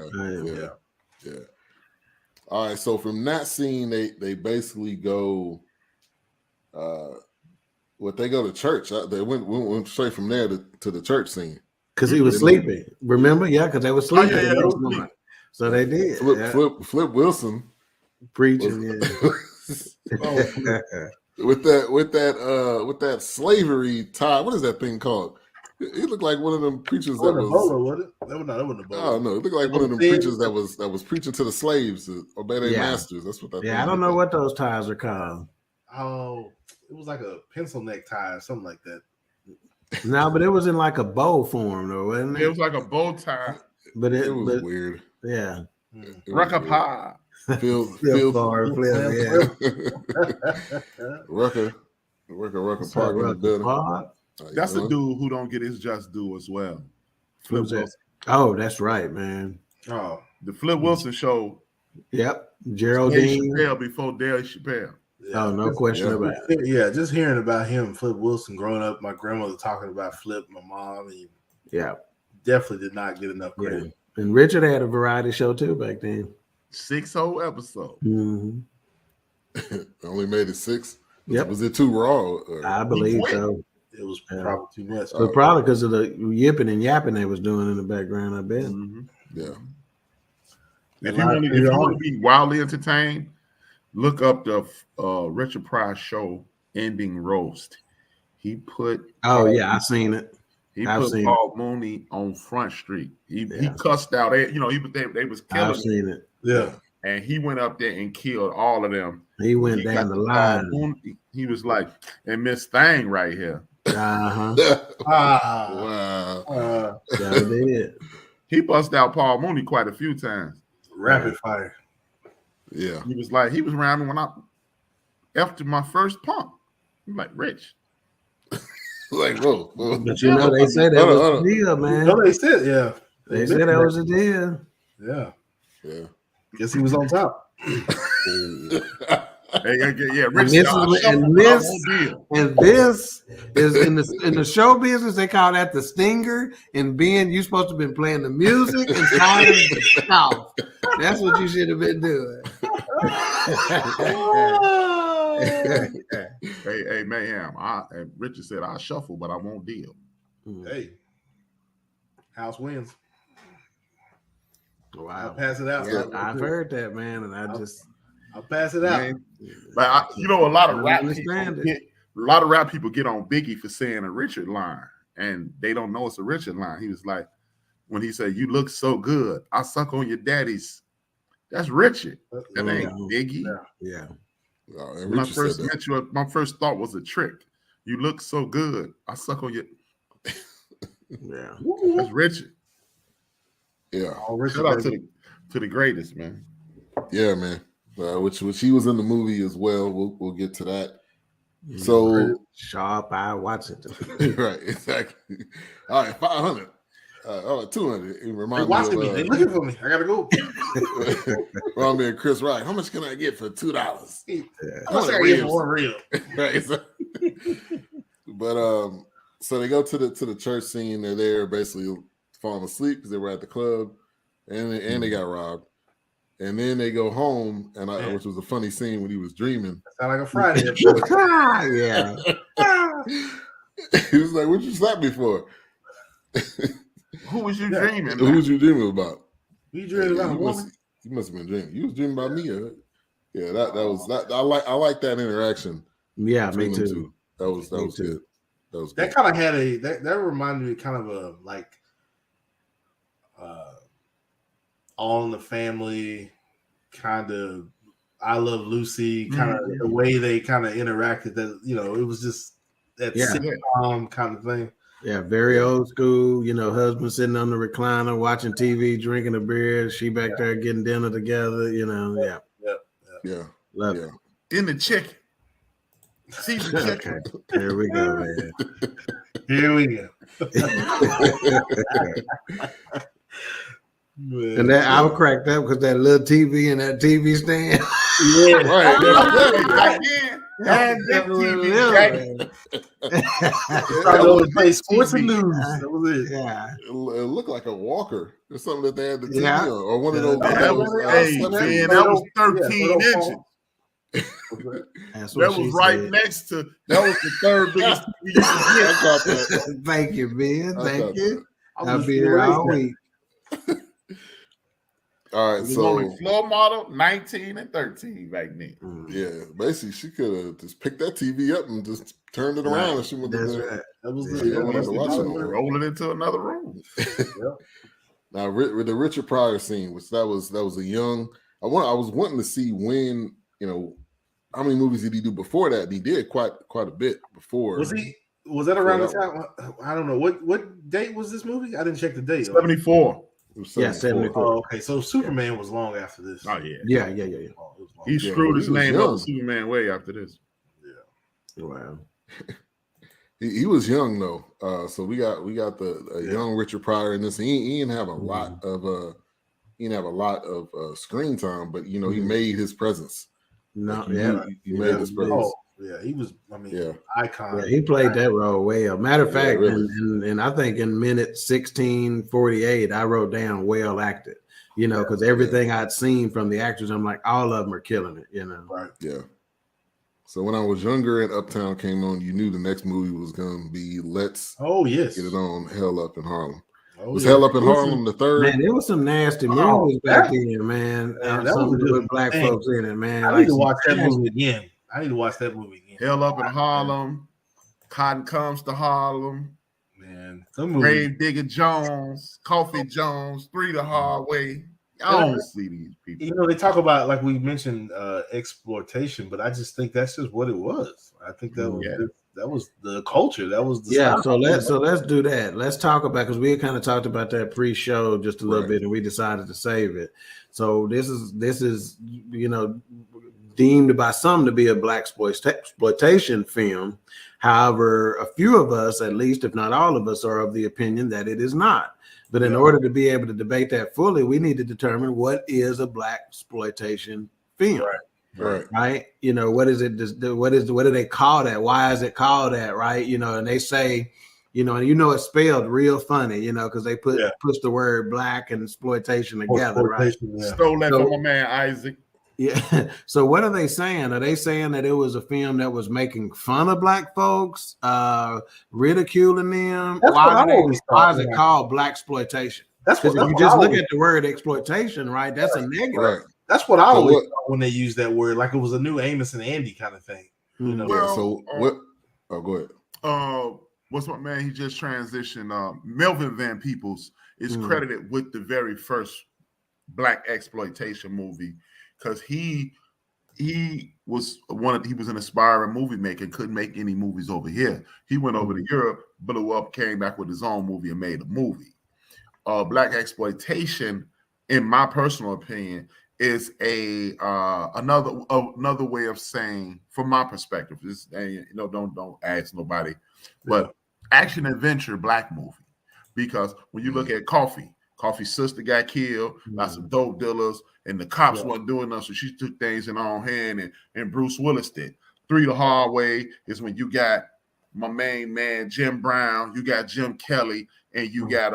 All right. So from that scene, they basically go. They go to church. They went straight from there to the church scene because he was sleeping. Remember? Yeah, because they were sleeping. So they did. Flip Wilson preaching. With that slavery tie. What is that thing called? He looked like one of them preachers that was. That wasn't a bolo. Oh no, it looked like one of them preachers that was preaching to the slaves to obey their masters. That's what that. Yeah, I don't know what those ties are called. Oh, it was like a pencil neck tie or something like that. No, but it was in like a bow form, though, wasn't it? It was like a bow tie, but it was weird. Yeah, Rucker Phil, Rucker Park in the building. That's the dude who don't get his just due as well. Flip Wilson. Oh, that's right, man. Oh, the Flip Wilson show. Yep, Geraldine Chappelle before Dave Chappelle. Yeah, no question about it. Yeah, just hearing about him, Flip Wilson, growing up, my grandmother talking about Flip, my mom, definitely did not get enough credit. Yeah. And Richard had a variety show too back then. 6 whole episodes. Mm-hmm. Only made it 6. Yep. Was it too raw? I believe so. It was probably too much. But probably because of the yipping and yapping they was doing in the background, I bet. Mm-hmm. Yeah. If you want to be wildly entertained, look up the Richard Pryor show Ending Roast. He put I've seen it. He put Paul Mooney on Front Street. He cussed out. They was killing. I've seen it. Yeah. And he went up there and killed all of them. He went down the line. He was like, and Miss Thang right here. Wow. He bust out Paul Mooney quite a few times. Rapid fire. Yeah. He was around me when after my first pump. I'm like, Rich. Like, whoa. But they said that was the deal, man. No, they said, yeah. They said that was the deal. Yeah. Yeah. Guess he was on top. Yeah, And this is in the show business. They call that the stinger. And Ben, you supposed to have been playing the music and calling the stuff. That's what you should have been doing. Hey, Mayhem. Richard said I shuffle, but I won't deal. Hey, house wins. Wow. I'll pass it out. Yeah, I've heard that, man, and I'll pass it out. Man, but a lot of rap people get on Biggie for saying a Richard line, and they don't know it's a Richard line. He was like, when he said, "You look so good, I suck on your daddy's." That's Richard. That ain't Biggie. Yeah. When I first met you, my first thought was a trick. You look so good, I suck on your. Yeah, that's Richard. Yeah. Shout out to the greatest, man. Yeah, man. Which he was in the movie as well. We'll get to that. So sharp eye watching. Right, exactly. All right, 500. 200. It reminds me of, they looking for me. I gotta go. Remind me of Chris Rock. How much can I get for $2? How much I get for real? Right. But so they go to the church scene. They're there basically falling asleep because they were at the club, and they got robbed. And then they go home, which was a funny scene when he was dreaming. Sound like a Friday. Yeah. He was like, "What you slap me for?" Who was you dreaming? Who was you dreaming about? You dreaming about a woman? You must have been dreaming. You was dreaming about me. Yeah, that was that. I like that interaction. Yeah, me too. That was good. That kind of had that reminded me kind of a like All in the Family, kind of I Love Lucy, kind of the way they kind of interacted. That it was just that sitcom kind of thing. Yeah, very old school. Husband sitting on the recliner watching TV, drinking a beer. She back there getting dinner together. Yeah. Love it. In the chicken. See the chicken. Okay. Here we go, man. Here we go. And that I would crack that because that little TV and that TV stand. Yeah, right. That sports and news. That was it. Yeah. It looked like a walker or something that they had the TV on, or one of those. That was 13 inches. That was right next to. That was the third biggest TV you could get. Thank you, Ben. Thank you. I'll be here all week. All right, so only floor model 19 and 13 back then. Yeah, basically she could have just picked that TV up and just turned it around. And she went That was roll it into another room. Now with the Richard Pryor scene, which that was a young. I was wanting to see when how many movies did he do before that? And he did quite a bit before. Was that around the time? I don't know what date was this movie. I didn't check the date. 74. Yeah, 74. Oh, okay. So Superman was long after this. Oh yeah. He screwed his name up Superman way after this. Yeah. Wow. He was young though. So we got the young Richard Pryor in this. He didn't have a lot of screen time, but he made his presence. No, he made his presence. Oh, yeah, he was. Icon. Yeah, he played that role well. Matter of fact, really. and I think in minute 16:48, I wrote down well acted. Because everything I'd seen from the actors, I'm like, all of them are killing it. Right. Yeah. So when I was younger and Uptown came on, you knew the next movie was going to be Let's Get It On, Hell Up in Harlem. Was Hell Up in Harlem the third? Man, there was some nasty movies back then, man. That something was with black folks in it, man. I need to watch that movie again. Hell Up in Harlem, Cotton Comes to Harlem, man. Grave Digger Jones, Coffee Jones, Three the Hard Way. I don't see these people. They talk about, like we mentioned, exploitation, but I just think that's just what it was. I think that was the culture. That was the style. So let's do that. Let's talk about, because we kind of talked about that pre-show just a little bit, and we decided to save it. So this is deemed by some to be a black exploitation film. However, a few of us, at least, if not all of us, are of the opinion that it is not. But in order to be able to debate that fully, we need to determine what is a black exploitation film. Right. Right? You know, what is it? What do they call that? Why is it called that? Right? You know, and they say, you know, and it's spelled real funny, you know, because they push the word black and exploitation together, right? Stole that from my man Isaac. Yeah. So what are they saying? Are they saying that it was a film that was making fun of black folks, ridiculing them? Why is it called black exploitation? Because if you just look at the word exploitation, right? That's a negative. Right. That's what I always thought when they use that word, like it was a new Amos and Andy kind of thing. You know? Yeah. So what? Oh, go ahead. What's my man? He just transitioned. Melvin Van Peebles is credited with the very first black exploitation movie because he was an aspiring movie maker, couldn't make any movies over here. He went over to Europe, blew up, came back with his own movie and made a movie. Black exploitation, in my personal opinion, is another way of saying, from my perspective, this, don't ask nobody, but action adventure black movie. Because when you look at Coffee's sister got killed, lots of dope dealers, and the cops weren't doing nothing, so she took things in her own hand, and Bruce Willis did. 3 the Hard Way is when you got my main man Jim Brown, you got Jim Kelly, and you got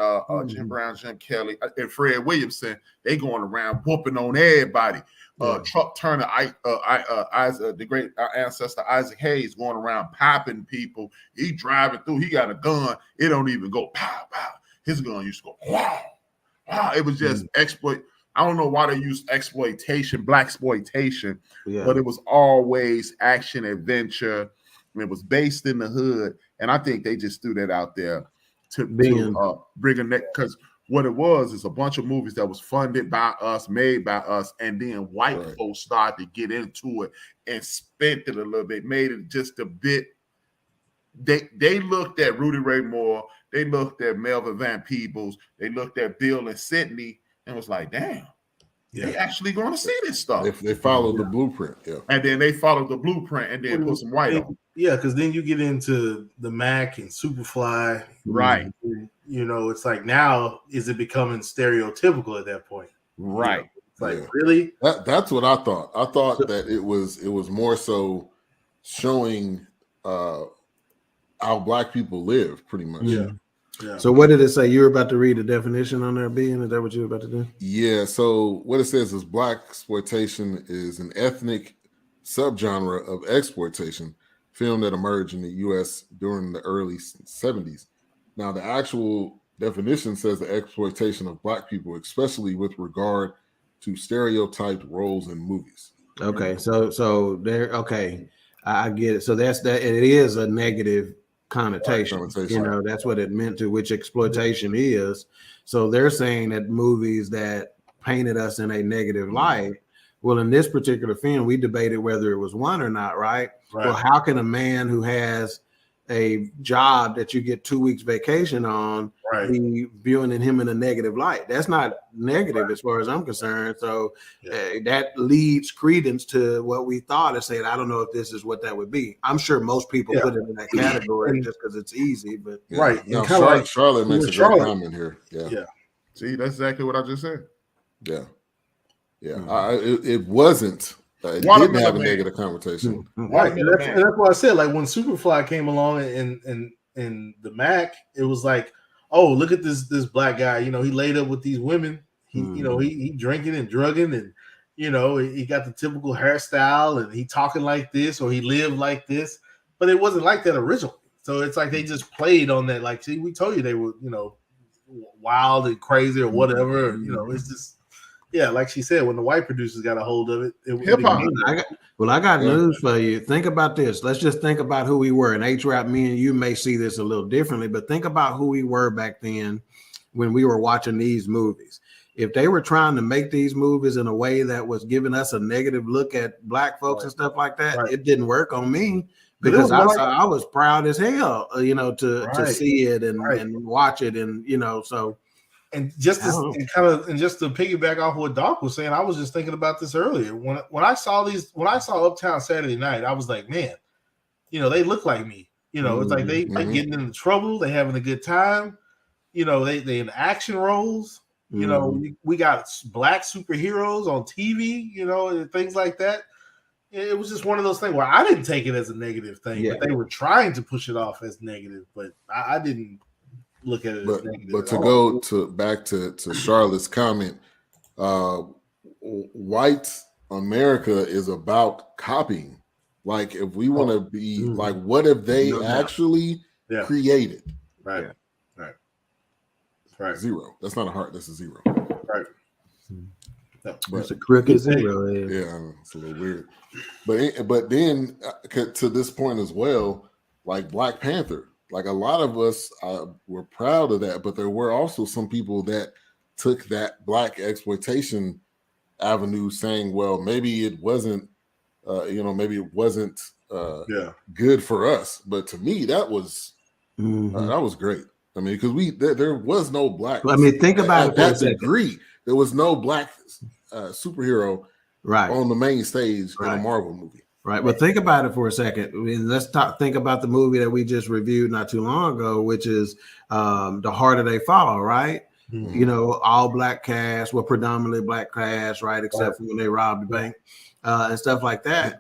Jim Brown, Jim Kelly, and Fred Williamson. They going around whooping on everybody. Truck Turner, the great ancestor Isaac Hayes, going around popping people. He driving through. He got a gun. It don't even go pow pow. His gun used to go wow wow. It was just exploit. I don't know why they use exploitation, black exploitation, but it was always action adventure. It was based in the hood, and I think they just threw that out there to bring a neck, because what it was is a bunch of movies that was funded by us, made by us, and then white folks started to get into it and spent it a little bit, made it just a bit. They looked at Rudy Ray Moore, they looked at Melvin Van Peebles, they looked at Bill and Sidney, and was like, damn, they actually going to see this stuff. They followed the blueprint, and then they followed the blueprint, and then put some white on. Yeah, because then you get into the Mac and Superfly, right? You know, it's like, now is it becoming stereotypical at that point? Right. You know, it's like, really? That's what I thought. I thought that it was more so showing how black people live, pretty much. Yeah. So what did it say? You were about to read the definition on there, being? Is that what you were about to do? Yeah. So what it says is black exploitation is an ethnic subgenre of exploitation film that emerged in the U.S. during the early 70s. Now, the actual definition says the exploitation of black people, especially with regard to stereotyped roles in movies. Okay, so there. Okay, I get it. So that's that. It is a negative connotation. You know, that's what it meant to, which exploitation is. So they're saying that movies that painted us in a negative light. Well, in this particular film, we debated whether it was one or not, right? Well, how can a man who has a job that you get 2 weeks vacation on be viewing him in a negative light? That's not negative as far as I'm concerned. So that leads credence to what we thought and said, I don't know if this is what that would be. I'm sure most people put it in that category just because it's easy. But Now, Charlotte makes a good comment here. Yeah. See, that's exactly what I just said. Yeah. It wasn't. It didn't have a negative connotation. Right. And that's what I said. Like when Superfly came along and the Mac, it was like, oh, look at this black guy. You know, he laid up with these women. He drinking and drugging, and he got the typical hairstyle, and he talking like this, or he lived like this. But it wasn't like that originally. So it's like they just played on that. Like, see, we told you they were, wild and crazy or whatever. It's just. Yeah, like she said, when the white producers got a hold of it, hip hop. I got news for you. Think about this. Let's just think about who we were. And H-Rap, me and you may see this a little differently, but think about who we were back then when we were watching these movies. If they were trying to make these movies in a way that was giving us a negative look at black folks and stuff like that, it didn't work on me. Because I was proud as hell, to see it and watch it, and so. And just to piggyback off what Doc was saying, I was just thinking about this earlier. When I saw Uptown Saturday Night, I was like, man, they look like me. It's like they getting into trouble, they having a good time. They in action roles. We got black superheroes on TV. And things like that. it was just one of those things where I didn't take it as a negative thing, but they were trying to push it off as negative, but I didn't look at it as negative. But to go back to Charlotte's comment, white America is about copying. Like, if we want to be like, what if they actually created? Right. Zero. That's not a heart. That's a zero. Right. No, it's a crooked zero. Yeah, it's a little weird. But then to this point as well, like Black Panther, like a lot of us were proud of that, but there were also some people that took that Black exploitation avenue, saying, well, maybe it wasn't, maybe it wasn't good for us. But to me, that was great. I mean, because there was no Black. I mean, think about it. That degree, there was no Black superhero on the main stage in a Marvel movie. Right. Well, think about it for a second. I mean, let's think about the movie that we just reviewed not too long ago, which is The Harder They Fall, right? Mm-hmm. You know, all Black cast, predominantly Black cast, right? Except for when they robbed the bank and stuff like that.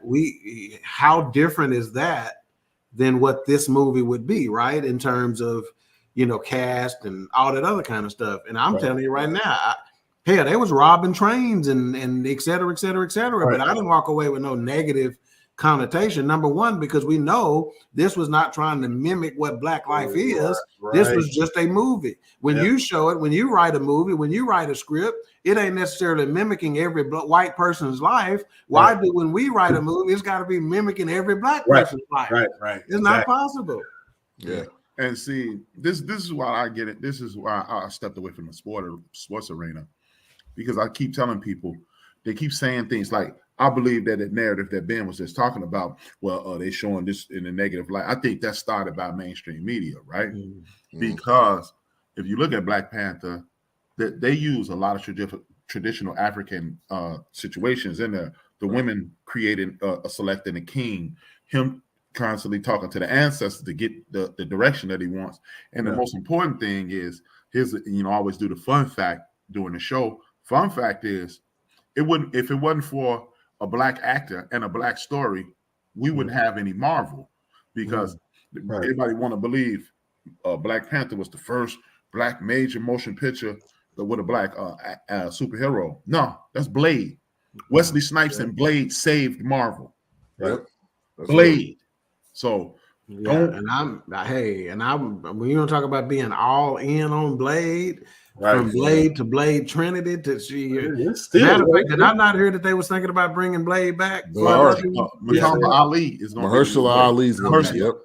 How different is that than what this movie would be, right? In terms of, cast and all that other kind of stuff. And I'm telling you right now, hell, they was robbing trains and et cetera, et cetera, et cetera. But I didn't walk away with no negative connotation. Number one, because we know this was not trying to mimic what Black life is. This was just a movie. When you show it, when you write a movie, when you write a script, it ain't necessarily mimicking every white person's life. Why do when we write a movie, it's got to be mimicking every Black person's life? Right. It's not possible. Yeah. And see, this is why I get it. This is why I stepped away from the sports arena, because I keep telling people, they keep saying things like, I believe that the narrative that Ben was just talking about, they showing this in a negative light. I think that started by mainstream media, right? Mm-hmm. Because if you look at Black Panther, they use a lot of traditional African situations in there. The women creating selecting a king, him constantly talking to the ancestors to get the direction that he wants. And the most important thing is, I always do the fun fact during the show. Fun fact is, if it wasn't for a Black actor and a Black story, we wouldn't have any Marvel, because everybody want to believe Black Panther was the first Black major motion picture with a Black superhero. No, that's Blade. Wesley Snipes and Blade saved Marvel. Right. Blade. So when you don't talk about being all in on Blade, from Blade to Blade Trinity to matter of fact, did I not hear that they was thinking about bringing Blade back? Mahershala Ali is going to be. Yep.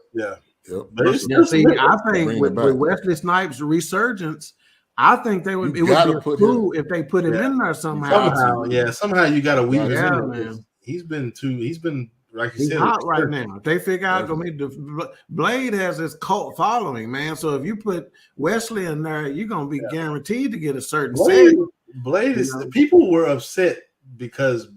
See, I think with Wesley Snipes' resurgence, I think it would be cool if they put him in there somehow. Somehow you got to weave him in. Man. He's been like you said, hot right now. They figure out. Blade has this cult following, man. So if you put Wesley in there, you're gonna be guaranteed to get a certain Blade is. People were upset because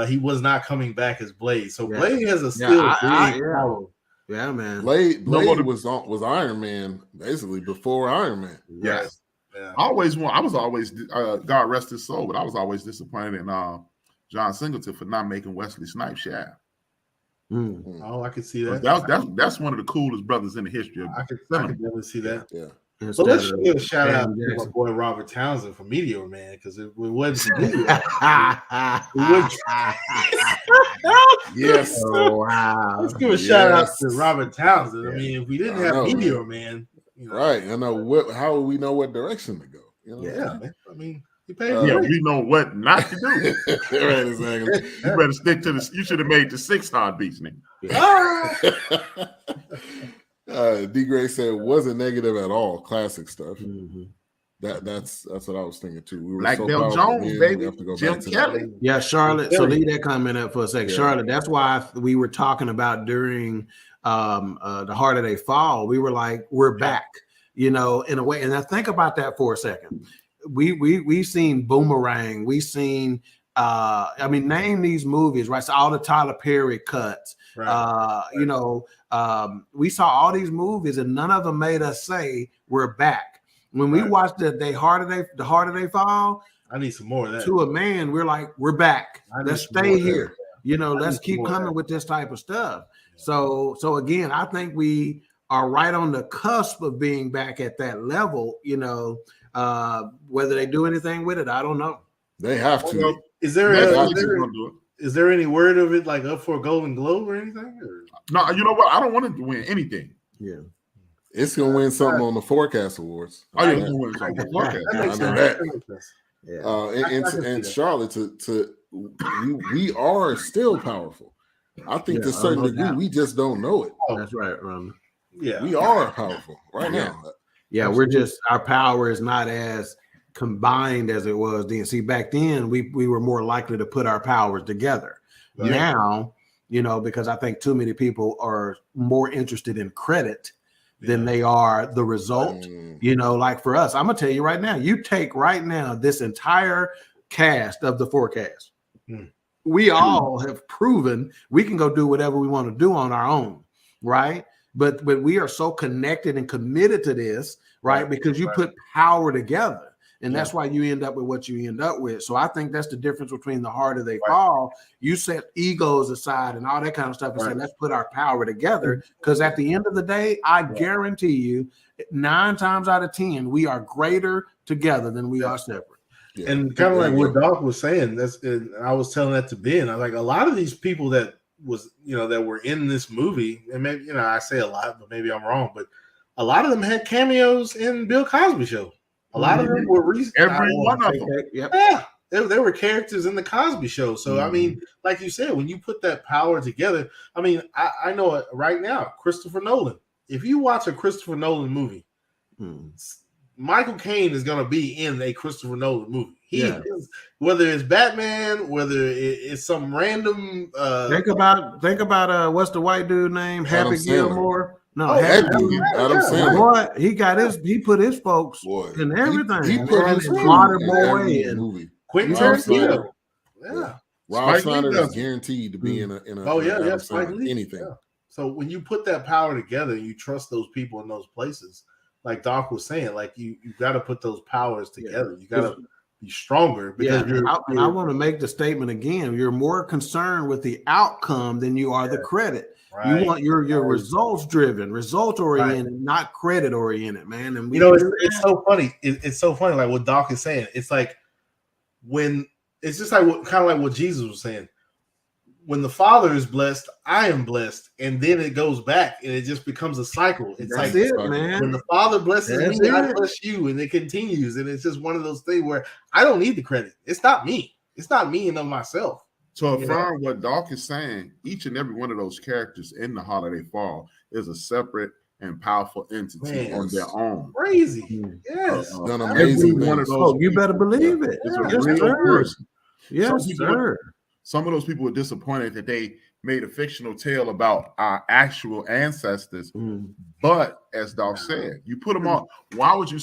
he was not coming back as Blade. So Blade has a still big following. Yeah, man. Blade was Iron Man basically before Iron Man. Yes. Yeah. I was always God rest his soul, but I was always disappointed in John Singleton for not making Wesley Snipes Shaft. Oh, I could see that. That's one of the coolest brothers in the history of I could definitely see that. Yeah. So let's give a shout out to my boy Robert Townsend from Meteor Man, because it wasn't Yes. Oh, wow. Let's give a shout out to Robert Townsend. I mean, if we didn't have Meteor Man, right? I know how would we know what direction to go? Man. I mean. We know what not to do. Right, exactly. You better stick to this. You should have made the 6 heartbeats, nigga. D. Gray said it wasn't negative at all. Classic stuff. Mm-hmm. That's what I was thinking too. We were Black Belt Jones, baby. Jim Kelly. Yeah, Charlotte. So leave that comment up for a second, Charlotte. That's why we were talking about during The Harder They Fall. We were like, we're back, in a way. And I think about that for a second. We've seen Boomerang. We've seen name these movies, right? So all the Tyler Perry cuts. Right. We saw all these movies and none of them made us say we're back. When we watched The Harder They Fall, I need some more of that. To a man, we're like, we're back. Let's stay here. Let's keep coming with this type of stuff. So again, I think we are right on the cusp of being back at that level. Whether they do anything with it, I don't know. They have to. Well, is there any word of it like up for a Golden Globe or anything? Or? No, you know what? I don't want it to win anything. Yeah. It's gonna win something on the Forecast Awards. Oh, yeah, it's gonna win something. And Charlotte, we are still powerful. I think to a certain degree, we just don't know it. That's right, Ron. Yeah, we are powerful right now. Yeah, our power is not as combined as it was then. See, back then we were more likely to put our powers together. Right. Now, because I think too many people are more interested in credit than they are the result. Like for us, I'm gonna tell you right now, you take right now this entire cast of the Fourcast. We all have proven we can go do whatever we want to do on our own, right? But we are so connected and committed to this, right? Because you put power together. And that's why you end up with what you end up with. So I think that's the difference between the harder they fall. You set egos aside and all that kind of stuff and say, let's put our power together. Because at the end of the day, I guarantee you 9 times out of 10, we are greater together than we are separate. Yeah. And kind of like what Doc was saying, I was telling that to Ben. I was like, a lot of these people that were in this movie, and maybe, I say a lot, but maybe I'm wrong, but a lot of them had cameos in Bill Cosby Show. A lot of them were every one of them. Yeah, they were characters in the Cosby Show. So I mean, like you said, when you put that power together, I mean, I know it right now. Christopher Nolan. If you watch a Christopher Nolan movie, Michael Caine is going to be in a Christopher Nolan movie. He is, whether it's Batman, whether it's some random. Think about what's the white dude name? Happy Gilmore. No, Adam Sandler. Boy, he put his folks in everything. He put his Boy and movie. Quentin Tarantino. Yeah. Rob Schneider is guaranteed to be in a anything. Yeah. So when you put that power together, you trust those people in those places. Like Doc was saying, like you got to put those powers together. You got to be stronger because I want to make the statement again. You're more concerned with the outcome than you are the credit. Right. You want your results driven, result oriented, not credit oriented, man. And it's so funny. It's so funny, like what Doc is saying. It's like when it's just like kind of like what Jesus was saying. When the Father is blessed, I am blessed, and then it goes back, and it just becomes a cycle. It's That's like it, man. When the Father blesses me, I bless you, and it continues. And it's just one of those things where I don't need the credit. It's not me. It's not me and of myself. To affirm what Doc is saying, each and every one of those characters in the Holiday Fall is a separate and powerful entity on their own. Crazy. Yes. Done amazing one of those you better believe it. It's a real person. Yes, sir. Some of those people were disappointed that they made a fictional tale about our actual ancestors. But as Doc said, you put them on. Why would you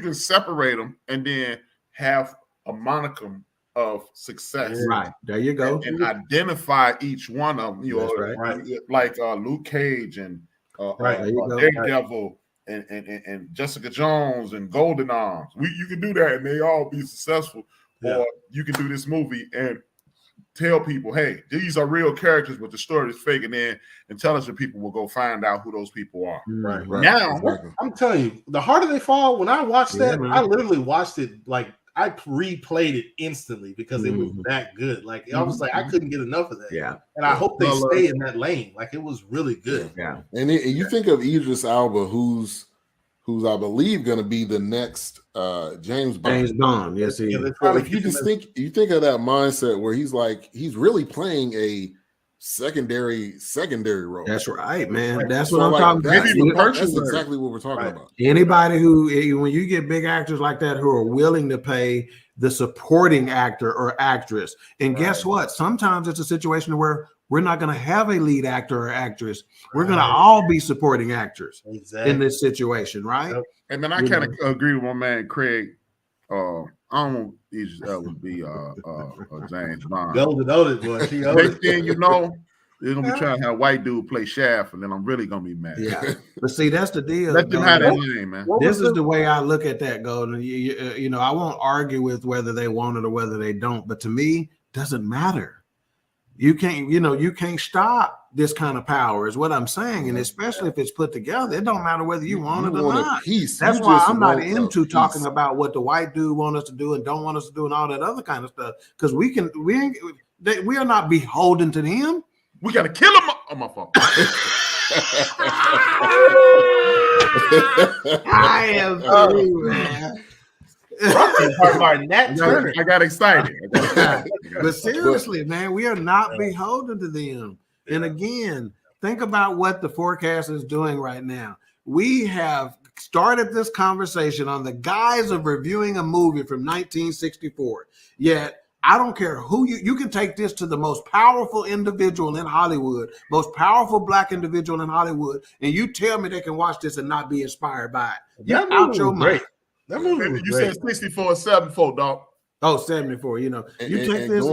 can separate them and then have a monicum of success, right? There you go, and identify each one of them. Like Luke Cage and Daredevil and Jessica Jones and Golden Arms. You can do that, and they all be successful. Or you can do this movie and tell people, "Hey, these are real characters, but the story is fake," and then intelligent people will go find out who those people are. Right. Now, I'm telling you, The Harder They Fall. When I watched that, I literally watched it like. I replayed it instantly because it was that good. Like I was like, I couldn't get enough of that. Yeah, and I hope they stay in that lane. Like it was really good. Yeah, and you think of Idris Elba, who's I believe going to be the next James Bond. James Bond, yes, he is. If you just think of that mindset where he's really playing a secondary role. That's right, man. That's what I'm talking about. That's exactly what we're talking about. Anybody when you get big actors like that who are willing to pay the supporting actor or actress, and guess what? Sometimes it's a situation where we're not going to have a lead actor or actress. We're going to all be supporting actors in this situation, right? And then I kind of agree with my man Craig. I don't want Idris would be James Bond. Noted, boy. Next thing you know, they're gonna be trying to have a white dude play Shaft, and then I'm really gonna be mad. Yeah, but see, that's the deal. Let them have that name, man. This is the way I look at that, Golden. I won't argue with whether they want it or whether they don't, but to me, it doesn't matter. You can't stop this kind of power is what I'm saying. And especially if it's put together, it don't matter whether you want it or not. That's why I'm not into talking about what the white dude want us to do and don't want us to do and all that other kind of stuff. Because we are not beholden to them. We got to kill him on my phone. I am through, man. I got excited. But seriously, man, we are not beholden to them. Yeah. And again, think about what the Fourcast is doing right now. We have started this conversation on the guise of reviewing a movie from 1964. Yet, I don't care who you can take this to the most powerful individual in Hollywood, most powerful black individual in Hollywood, and you tell me they can watch this and not be inspired by it. You're out your mind. That movie was you great. said 64 74, dog. Oh, 74. You take this,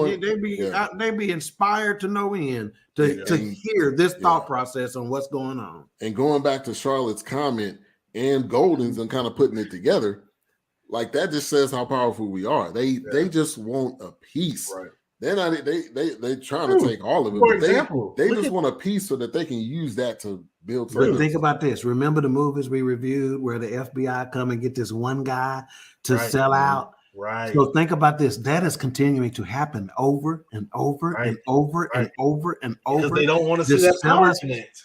they be inspired to no end to hear this thought process on what's going on. And going back to Charlotte's comment and Golden's and kind of putting it together, like that just says how powerful we are. They just want a piece. Right. They're not they trying to take all of it. For example, they just want a piece so that they can use that to build. Think about this. Remember the movies we reviewed where the FBI come and get this one guy to sell out? Right. So think about this. That is continuing to happen over and over and over and over and over. Because they don't want to see that power connect.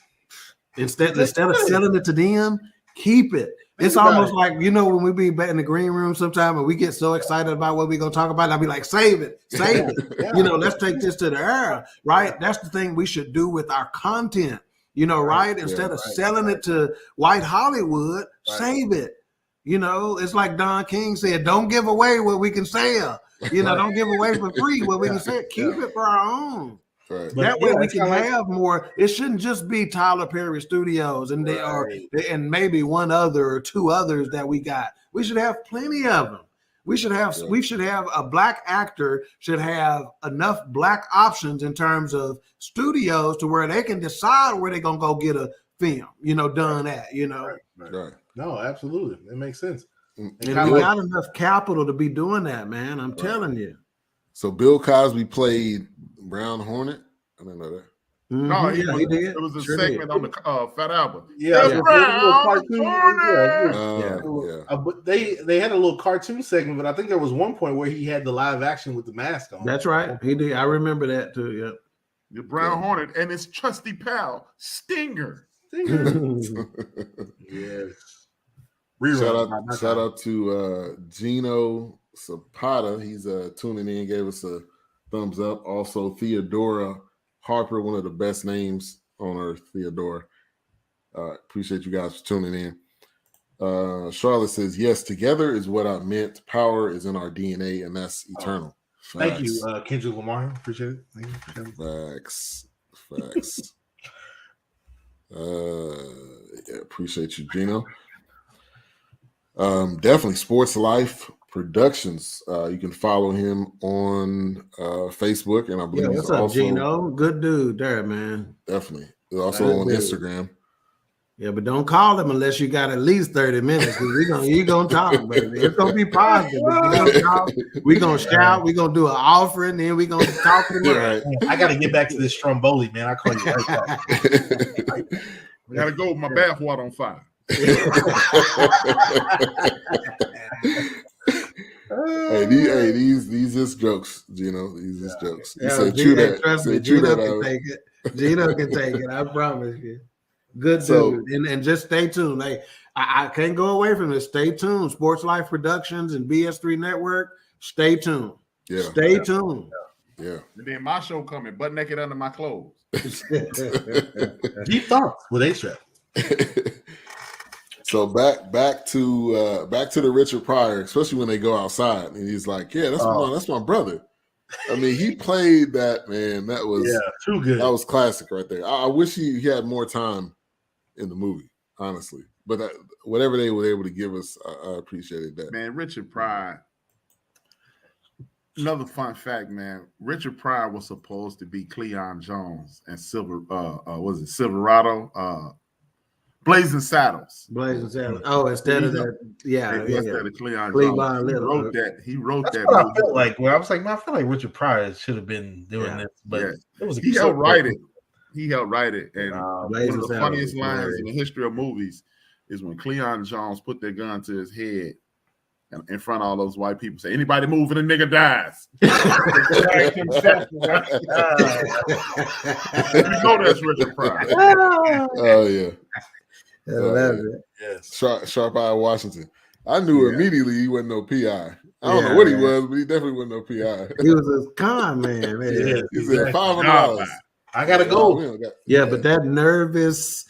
Instead of selling it to them, keep it. It's almost like, when we be back in the green room sometime and we get so excited about what we're going to talk about, I'll be like, save it. Let's take this to the air, right? That's the thing we should do with our content, right? Instead of selling it to white Hollywood, save it. It's like Don King said, don't give away what we can sell. Don't give away for free what we can sell. Keep it for our own. Right. That way we can have more. It shouldn't just be Tyler Perry Studios and they are and maybe one other or two others that we got. We should have plenty of them. We should have a black actor should have enough black options in terms of studios to where they can decide where they're gonna go get a film, done at, Right. No, absolutely. It makes sense. And we got enough capital to be doing that, man. I'm telling you. So Bill Cosby played Brown Hornet. I didn't know that. Mm-hmm. No, he did. It was a segment on the Fat Album. But they had a little cartoon segment, but I think there was one point where he had the live action with the mask on. That's right. He did. I remember that too. Yeah. The Brown Hornet and his trusty pal Stinger. Yes. Shout out to Gino Zapata. He's tuning in, gave us a thumbs up. Also, Theodora Harper, one of the best names on earth, Theodora. Appreciate you guys for tuning in. Charlotte says, yes, together is what I meant. Power is in our DNA, and that's eternal. Thank you, Kendrick Lamar. Appreciate it. Thank you. Facts. Appreciate you, Gino. Definitely Sports Life Productions. You can follow him on Facebook, and I believe what's up, Gino? Good dude there, man. Definitely. He's also on Instagram. Yeah, but don't call him unless you got at least 30 minutes. You're gonna talk, baby. It's gonna be positive. We're gonna shout, we're gonna do an offering, then we're gonna talk to him. Right. I gotta get back to this Stromboli, man. I call you right back. I gotta go with my bath water on fire. These just jokes, Gino. These just jokes. You say true that. Trust me, Gino can take it. Gino can take it. I promise you. Good dude. And just stay tuned. Like I can't go away from this. Stay tuned. Sports Life Productions and BS3 Network. Stay tuned. Yeah. Stay tuned. Yeah. And then my show coming, butt naked under my clothes. Deep thoughts with A-Strap. So back to the Richard Pryor, especially when they go outside, and he's like, "Yeah, that's my brother." I mean, he played that, man. That was too good. That was classic right there. I wish he had more time in the movie, honestly. But whatever they were able to give us, I appreciated that. Man, Richard Pryor. Another fun fact, man. Richard Pryor was supposed to be Cleon Jones and Silverado. Blazing Saddles. Blazing Saddles. Oh, instead of that, Instead of Cleon Cleavon Jones. Little. He wrote That's that. what I movie. felt like. Well, I was like, man, I feel like Richard Pryor should have been doing this, but it was he helped write it. He helped write it, and one of the funniest lines in the history of movies is when Cleon Jones put their gun to his head and in front of all those white people, say, "Anybody moving, a nigga dies." You know that's Richard Pryor. Oh yeah. I love it. Yes. Sharp Eye Washington. I knew immediately he wasn't no PI. I don't know what he was, but he definitely wasn't no PI. He was a con man. He said $500. I gotta go. But that nervous,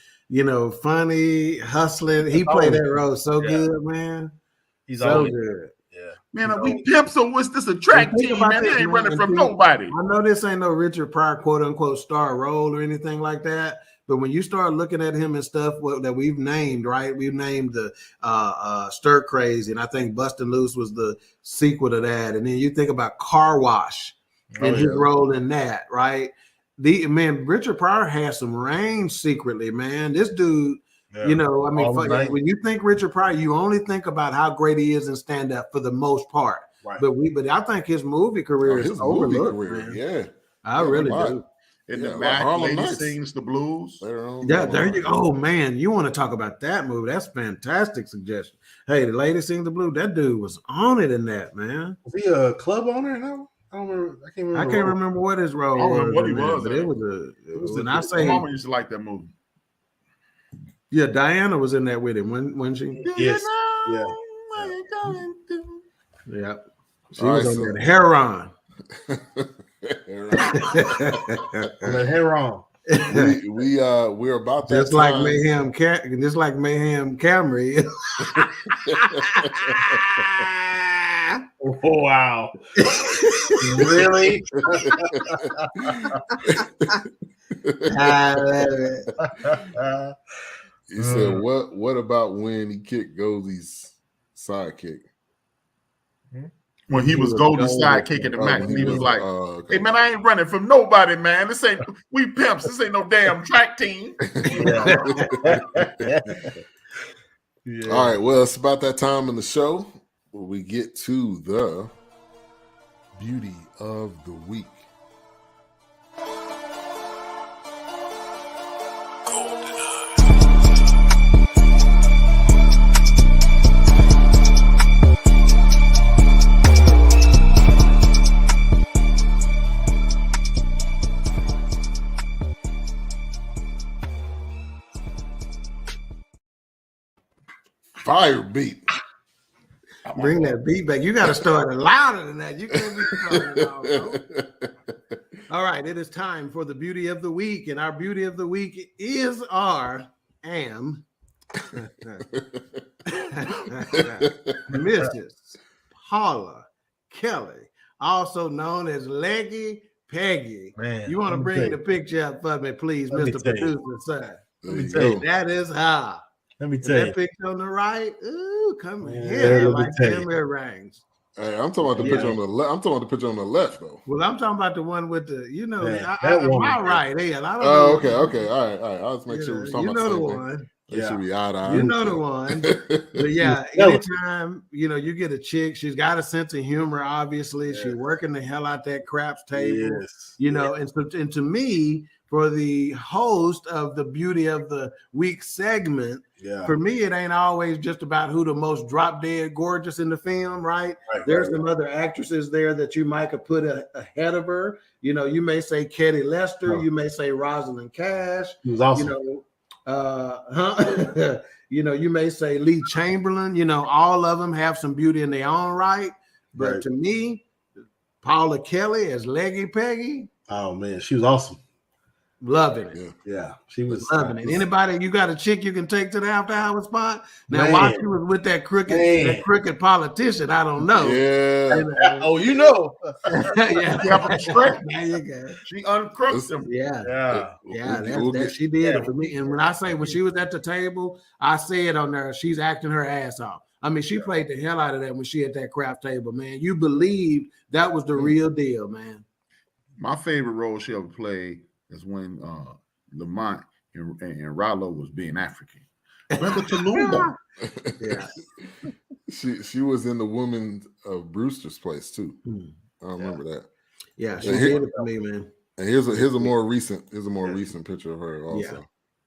funny, hustling. He played that role so good, man. He's so good. Yeah. Man, we pimp, so what's this a track team, man? They ain't running from nobody. I know this ain't no Richard Pryor quote unquote star role or anything like that. But when you start looking at him and stuff that we've named, right? We've named the Stir Crazy, and I think Bustin' Loose was the sequel to that. And then you think about Car Wash and his role in that, right? Richard Pryor has some range secretly, man. This dude, when you think Richard Pryor, you only think about how great he is in stand-up for the most part. Right. But I think his movie career is overlooked, man. Yeah. I really do. In the Mac, Lady Sings the Blues. Yeah, there you go. Oh, man, you want to talk about that movie. That's a fantastic suggestion. Hey, the Lady Sings the Blues, that dude was on it in that, man. Was he a club owner now? I don't remember. I can't remember what his role was. I don't remember what he was. But it was and I say Mama used to like that movie. Yeah, Diana was in that with him when she. Yes. Yeah. She was on that Heron. Heron. We're about that just like Mayhem Camry. Oh, wow. Really? I love it. He said, what about when he kicked Goldie's sidekick? When he was Goldie's sidekick in the Mac, and he was like, "Hey man, I ain't running from nobody, man. This ain't we pimps. This ain't no damn track team." All right, well, it's about that time in the show where we get to the beauty of the week. Fire beat. Bring that beat back. You got to start it louder than that. You can't be starting it all right, it is time for the beauty of the week, and our beauty of the week is our Mrs. Paula Kelly, also known as Leggy Peggy. Man, you want to bring the picture up for me, please, Mr. Producer, sir? Let me tell you. That is how. Let me tell you. That picture on the right. Ooh, come here. Like them earrings. Hey, I'm talking about the picture on the left. I'm talking about the picture on the left, though. Well, I'm talking about the one with the, my right here. I don't know. Okay. All right. I'll just make sure we're talking about the one. It should be eye-to-eye. You know the one. But yeah, anytime, you get a chick, she's got a sense of humor, obviously. Yes. She's working the hell out that craps table. Yes. And to me, for the host of the Beauty of the Week segment, for me, it ain't always just about who the most drop dead gorgeous in the film, right? There's some other actresses there that you might have put ahead of her. You may say Katie Lester, you may say Rosalind Cash. Who's awesome. You may say Lee Chamberlain. All of them have some beauty in their own right. But to me, Paula Kelly as Leggy Peggy. Oh man, she was awesome. Loving it. Yeah, she was loving it. Anybody, you got a chick you can take to the after hour spot? Now, while she was with that crooked politician, I don't know. Yeah. Oh, you know. There you go. She uncrooked him. That she did it for me. And when she was at the table, I said on there, she's acting her ass off. I mean, she played the hell out of that when she at that craft table, man. You believed that was the real deal, man. My favorite role she ever played is when Lamont and Rollo was being African. Brother Tallulah. Yeah. She was in The Woman of Brewster's Place too. I don't remember that. Yeah, she And did it for me, man. And here's a more recent recent picture of her also.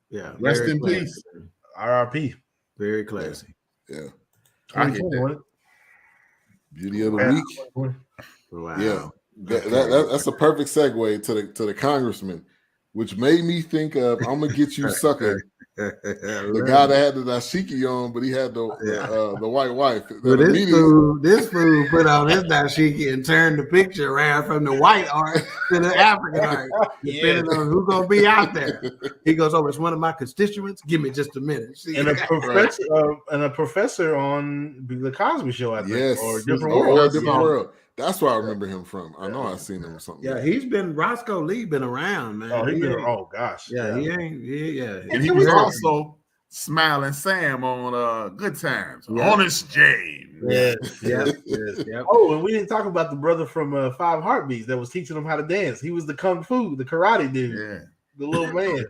Yeah. Rest Very in classy, peace. man. R.I.P. Very classy. Yeah. I get that. Beauty of the week. Wow. Yeah. That's a perfect segue to the congressman, which made me think of I'm gonna get you sucker. The guy that had the dashiki on, but he had the white wife. Well, this fool put on his dashiki and turned the picture around from the white art to the African art, depending on who's gonna be out there. He goes, "Oh, it's one of my constituents. Give me just a minute." See? And a professor on the Cosby Show, I think, or Different World. That's where I remember him from. I know I've seen him or something. Yeah, he's been Roscoe Lee been around, man. Oh, oh gosh. Yeah, he ain't. And he was also Smiling Sam on Good Times. Honest James. Yeah. Oh, and we didn't talk about the brother from Five Heartbeats that was teaching them how to dance. He was the kung fu, the karate dude. Yeah. The little man.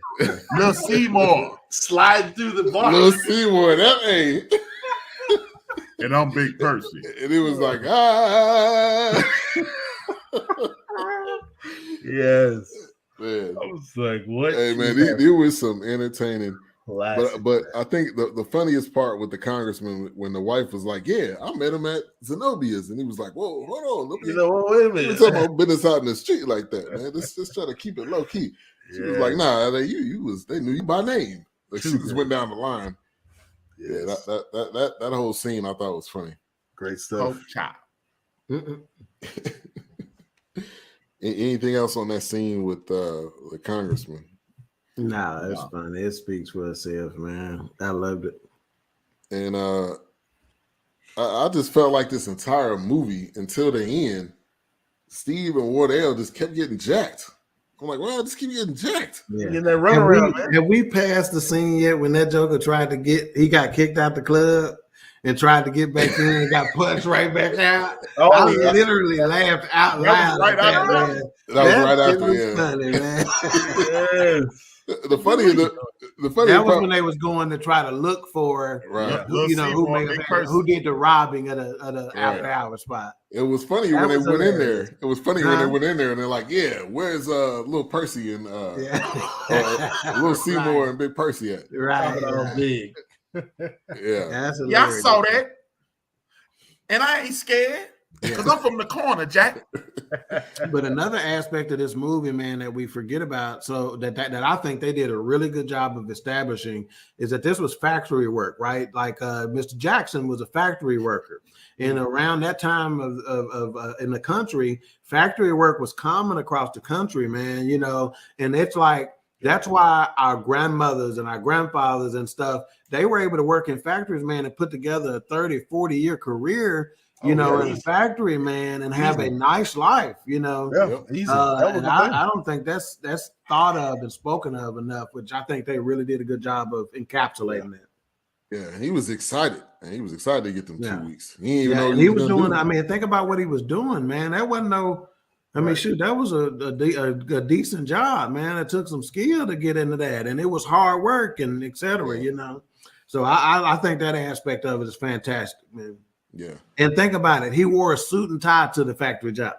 Little Seymour. Sliding through the bar. Little Seymour, that ain't. And I'm Big Percy. And it was like, Yes. Man. I was like, what? Hey, man, there was some entertaining. But I think the funniest part with the congressman, when the wife was like, yeah, I met him at Zenobia's. And he was like, whoa, hold on. Wait a minute. We're talking about business out in the street like that, man. Let's try to keep it low key. She was like, nah, they knew you by name. Like she just went down the line. Yeah, that whole scene I thought was funny. Great stuff. Chop. Anything else on that scene with the congressman? Nah, it's funny. It speaks for itself, man. I loved it. And I just felt like this entire movie until the end, Steve and Wardell just kept getting jacked. I'm like, well, just keep getting jacked. Yeah. Getting that run around, man. Have we passed the scene yet when that Joker he got kicked out the club and tried to get back in and got punched right back out? I literally laughed out loud. That was right after, yeah. Funny, man. The funny that was when they was going to try to look for who did the robbing at a after hour spot. It was funny when they went in there. It was funny when they went in there and they're like, yeah, where's little Percy and little Seymour and Big Percy at? Right. Big. Yeah. Y'all saw that. And I ain't scared. Because I'm from the corner, Jack. But another aspect of this movie, man, that we forget about, so that I think they did a really good job of establishing, is that this was factory work, right? Like Mr. Jackson was a factory worker, and around that time of in the country, factory work was common across the country, man. And it's like that's why our grandmothers and our grandfathers and stuff, they were able to work in factories, man, and put together a 30, 40-year career. In the factory, man, and have a nice life, Yeah, easy. And I don't think that's thought of and spoken of enough, which I think they really did a good job of encapsulating that. Yeah, he was excited. And he was excited to get them 2 weeks. He didn't even know he was doing. I mean, think about what he was doing, man. That wasn't no. I mean, shoot, that was a decent job, man. It took some skill to get into that, and it was hard work and et cetera, So I think that aspect of it is fantastic, man. Yeah. And think about it. He wore a suit and tie to the factory job.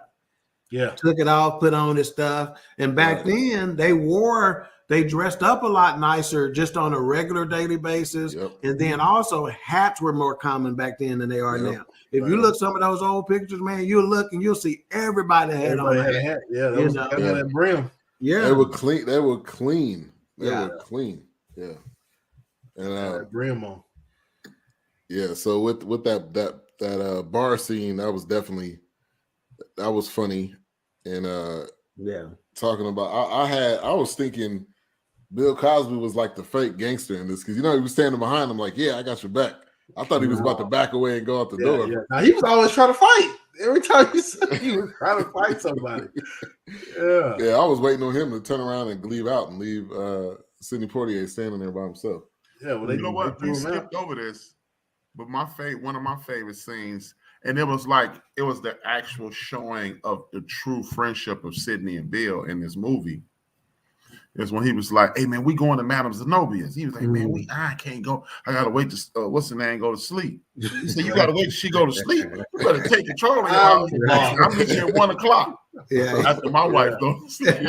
Yeah. Took it off, put on his stuff. And back then they dressed up a lot nicer just on a regular daily basis. Yep. And then also hats were more common back then than they are now. If you look some of those old pictures, man, you'll look and you'll see everybody had on a hat. Yeah, that was that brim. Yeah. They were clean. They were clean. Yeah. And brim on. Yeah, so with that bar scene, that was funny. And talking about I was thinking Bill Cosby was like the fake gangster in this, because he was standing behind him like, yeah, I got your back. I thought he was about to back away and go out the door. Yeah. Now, he was always trying to fight. Every time you said he was trying to fight somebody. Yeah, I was waiting on him to turn around and leave Sidney Poitier standing there by himself. Yeah, well, you know what? We skipped over this, but one of my favorite scenes, and it was the actual showing of the true friendship of Sidney and Bill in this movie, is when he was like, "Hey man, we going to Madame Zenobia's." He was like, "Man, I can't go. I gotta wait to what's the name go to sleep." He said, "You gotta wait till she go to sleep. You better take control of your house. I'll meet you at 1 o'clock." Yeah, after my wife goes to sleep.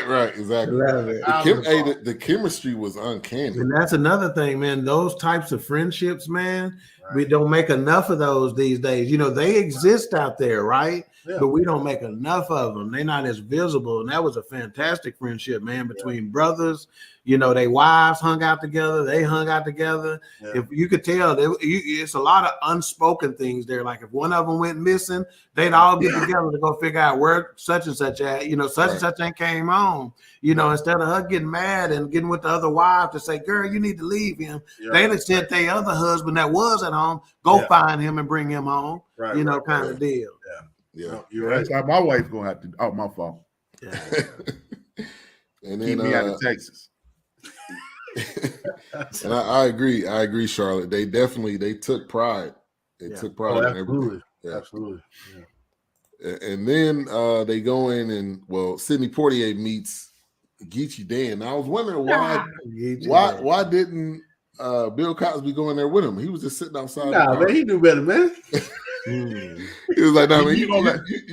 Right, exactly. The chemistry was uncanny. And that's another thing, man. Those types of friendships, man, we don't make enough of those these days. You know, they exist out there, right? Yeah. But we don't make enough of them. They're not as visible. And that was a fantastic friendship, man, between brothers. You know, their wives hung out together. They hung out together. Yeah. If you could tell, it's a lot of unspoken things there. Like if one of them went missing, they'd all get together to go figure out where such and such at. You know, such and such ain't came home. You know, instead of her getting mad and getting with the other wife to say, "Girl, you need to leave him," they'd have sent their other husband that was at home, go find him and bring him home. Right, you know, kind of deal. Yeah, no, you're right. That's my wife gonna have to. Oh, my fault. Yeah. And then keep me out of Texas. And I agree, Charlotte. They took pride. They took pride in everything. Yeah. Absolutely. Yeah. And then they go in and Sidney Poitier meets Geechee Dan. I was wondering why didn't Bill Cosby go in there with him? He was just sitting outside. Nah, man, he knew better, man. He was like, "No, man, you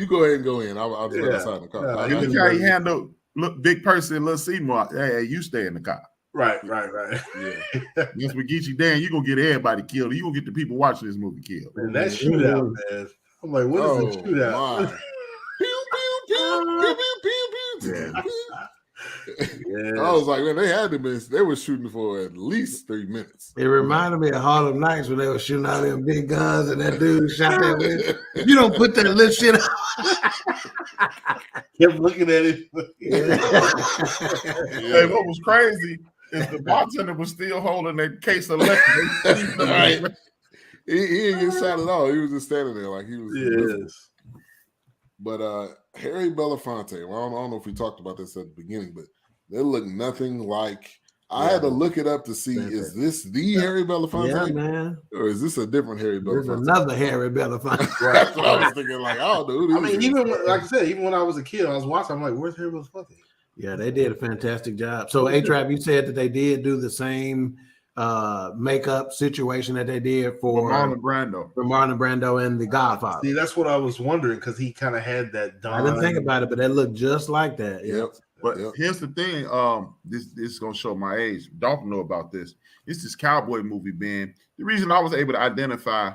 go ahead and go in. I'll just outside in the car." Look how he handled big person, little Seymour. Hey, you stay in the car. Right. Yeah. Yes, with Geechee Dan, you gonna get everybody killed. You gonna get the people watching this movie killed. Man, that shootout, man. I'm like, what is the shootout? Pew, pew, pew, pew, pew, pew, pew. Yeah. I was like, man, they had to miss. They were shooting for at least 3 minutes. It reminded me of Harlem Nights when they were shooting all them big guns and that dude shot that with. You don't put that little shit out. Kept looking at it. Hey, what was crazy is the bartender was still holding that case of liquor. Right. He didn't get shot at all. He was just standing there like he was. Yes. But Harry Belafonte, well, I don't know if we talked about this at the beginning, but they look nothing like. I had to look it up to see, is this the Harry Belafonte? Yeah, man. Or is this a different Harry Belafonte? There's another Harry Belafonte. That's what I was thinking, like, oh, dude. I mean, like I said, even when I was a kid, I was watching, I'm like, where's Harry Belafonte? Yeah, they did a fantastic job. So, A-Trap, you said that they did do the same makeup situation that they did for Marlon Brando and The Godfather. See, that's what I was wondering because he kind of had that. I didn't think about it, but that looked just like that. Yep. But here's the thing. This is gonna show my age. Don't know about this. It's this cowboy movie, Ben. The reason I was able to identify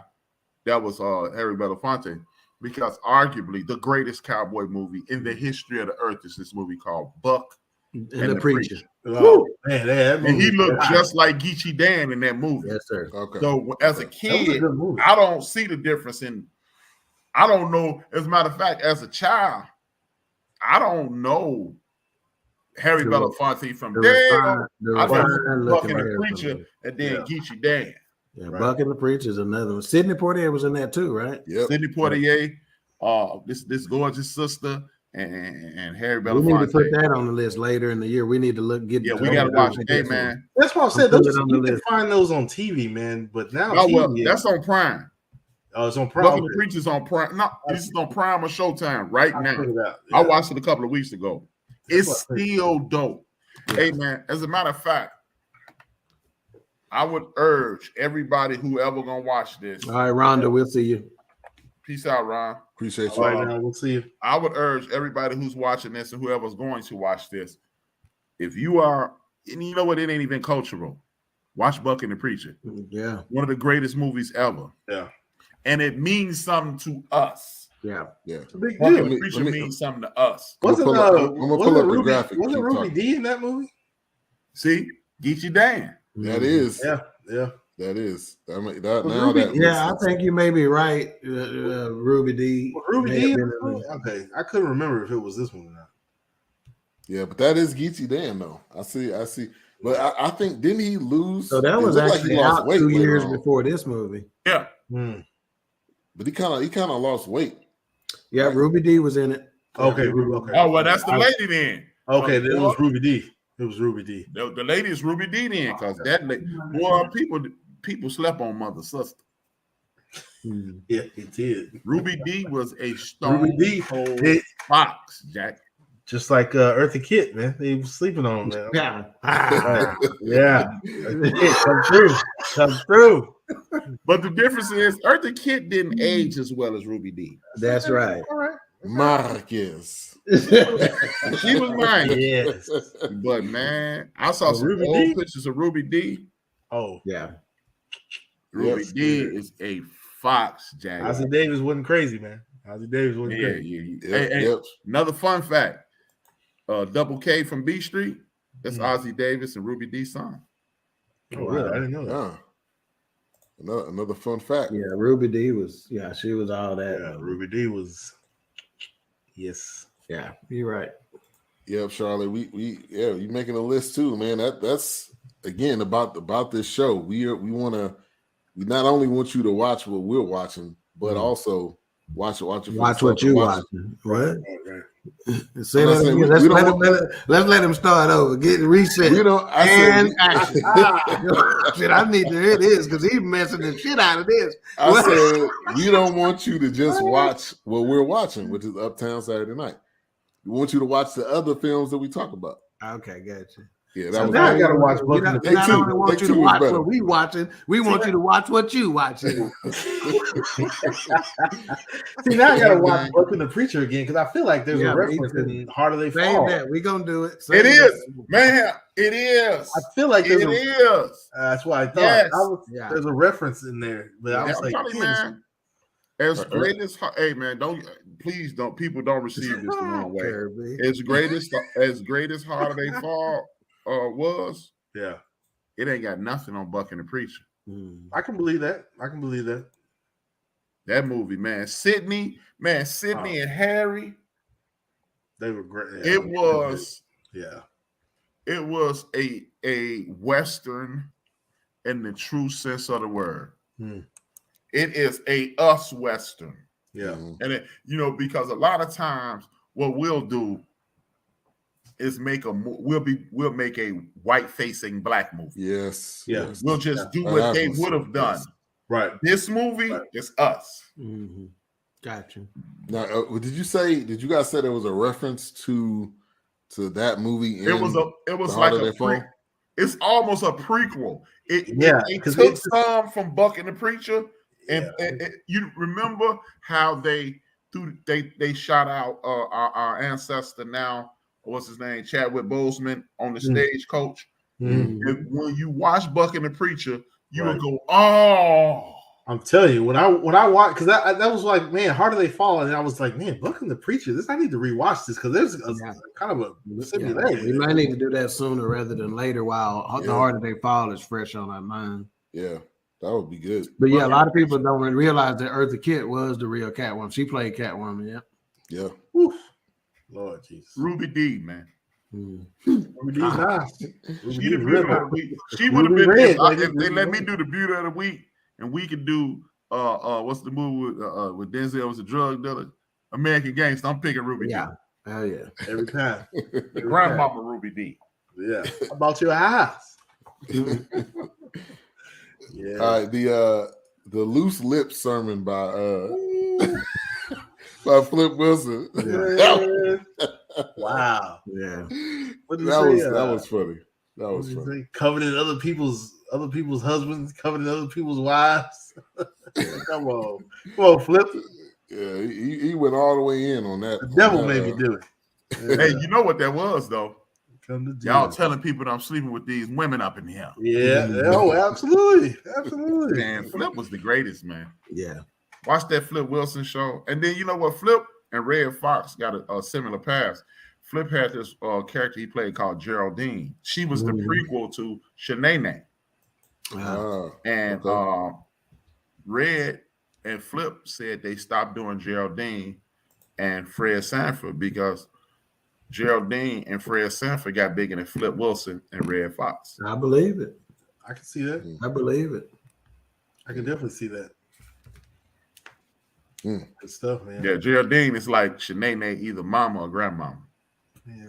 that was Harry Belafonte because arguably the greatest cowboy movie in the history of the earth is this movie called Buck and the Preacher. Oh, man, and he looked just like Geechee Dan in that movie. Yes, sir. Okay. So as a kid, I don't see the difference in. I don't know. As a matter of fact, as a child, I don't know Harry Belafonte from there. I know Buck and the Preacher and then Geechee Dan. Yeah, right. Buck and the Preacher is another one. Sidney Poitier was in that too, right? Yeah. Sidney Poitier, this gorgeous sister. And Harry Belafonte. We need to put that on the list later in the year. We need to look. We got to watch it. Hey, man. That's why I said you can find those on TV, man. But now that's on Prime. Oh, it's on Prime. Buck and the Preacher's on Prime. No, this is on Prime or Showtime right now. I watched it a couple of weeks ago. It's still dope. Yeah. Hey, man, as a matter of fact, I would urge everybody who ever gonna watch this. All right, Rhonda, we'll see you. Peace out, Ron. Appreciate you. Right now, we'll see you. I would urge everybody who's watching this and whoever's going to watch this, if you are, and you know what, it ain't even cultural, watch Buck and the Preacher. Yeah. One of the greatest movies ever. Yeah. And it means something to us. Yeah. Yeah. Buck and the Preacher means something to us. I'm gonna pull up the graphic. Wasn't Ruby D in that movie? See? Geechee Dan. That is. Yeah. That is. I mean, I think you may be right, Ruby D. Ruby D. Okay, I couldn't remember if it was this one or not. Yeah, but that is Geechee Dan, though. I see. But I think didn't he lose? So that was actually out 2 years before this movie. Yeah. But he kind of lost weight. Yeah, right? Ruby D was in it. Okay. Oh well, that's the lady then. Okay, it was Ruby D. It was Ruby D. The lady is Ruby D then, because that lady, people slept on Mother Sister. Yeah, it did. Ruby D was a stone Ruby D cold fox, Jack. just like Eartha Kitt, man. They was sleeping on him, man. Yeah. Right. Yeah. Eartha Kitt, come through. Come through. But the difference is Eartha Kitt didn't age as well as Ruby D. That's right. All right. Marcus. She was mine. Yes. But man, I saw some Ruby old D? pictures of Ruby D. Oh, Yeah. Ruby Yes, D yeah. is a fox, Jack. Ozzie Davis wasn't crazy, man. Ozzie Davis wasn't Yeah, crazy. yeah. Hey, another fun fact: Double K from B Street. That's Ozzie Davis and Ruby D's son. Oh, really? I didn't know that. Another fun fact. Yeah, Ruby D was, she was all that. Yeah, Ruby D was. Yes. Yeah, you're right. Yep, Charlotte. You making a list too, man. That's again about this show. We not only want you to watch what we're watching, but also watch what you watching. Right. Say that again. Let's let him start over. Get reset. Action. Shit, I need to hear this because he's messing the shit out of this. I said we don't want you to just watch what we're watching, which is Uptown Saturday Night. We want you to watch the other films that we talk about. Okay, gotcha. Yeah, So now I gotta watch Buck in the We not Preacher. only want Take you to two is watch better. what we watching, we want you to watch what you watching. See, now I gotta watch Buck and the Preacher again because I feel like there's Yeah, a reference me too. in Harder They Save Fall. that. We gonna do it. It Save is, that. man. It is. I feel like there's It a, is. that's what I thought. Yes. Yeah. There's a reference in there, but I was I'm like, telling you, man. As great as hey man, please don't receive this the wrong way. Kirby. As great as Harder They Fall was, yeah, it ain't got nothing on Buck and the Preacher. I can believe that. That movie, man. Sidney and Harry. They were great. It was a Western in the true sense of the word. It is a us Western. Yeah. And because a lot of times what we'll do is we'll make a white facing black movie. Yes. Yeah. Yes. We'll just do what they would have done. Right. This movie is us. Mm-hmm. Gotcha. Now, did you guys say there was a reference to that movie? It was like it's almost a prequel. They took some from Buck and the Preacher, and you remember how they shot out our ancestor now. What's his name? Chadwick Boseman on the stagecoach. And when you watch Buck and the Preacher, you would go, "Oh!" I'm telling you, when I watched, because that was like, man, Harder They Fall, and I was like, man, Buck and the Preacher. I need to rewatch this because there's kind of a similarity. We might need to do that sooner rather than later, while the Harder They Fall is fresh on our mind. Yeah, that would be good. But yeah, a lot of people don't realize that Eartha Kitt was the real Catwoman. She played Catwoman. Yeah. Oof. Lord Jesus. Ruby D, man. Ruby D's nice. She would have been if they let me do the beauty of the week, and we could do what's the movie with Denzel was a drug dealer, American Gangster. I'm picking Ruby D. Hell yeah, every time. Grandmama Ruby D. Yeah. How about your eyes? Yeah. All right. The loose lip sermon by Flip Wilson. Wow. Yeah. That was funny. That was funny. Coveting other people's husbands, coveting other people's wives. Come on, Flip. Yeah, he went all the way in on that. The devil made me do it. Hey, you know what that was though? Y'all telling people that I'm sleeping with these women up in here. Yeah. Oh, absolutely. Man, Flip was the greatest, man. Yeah. Watch that Flip Wilson show. And then you know what? Flip and Red Fox got a similar past. Flip had this character he played called Geraldine. She was the prequel to Shanae. And Red and Flip said they stopped doing Geraldine and Fred Sanford because Geraldine and Fred Sanford got bigger than Flip Wilson and Red Fox. I believe it. I can see that. I believe it. I can definitely see that. Good stuff, man. Yeah, Geraldine is like Shanae, either mama or grandmama. Yeah.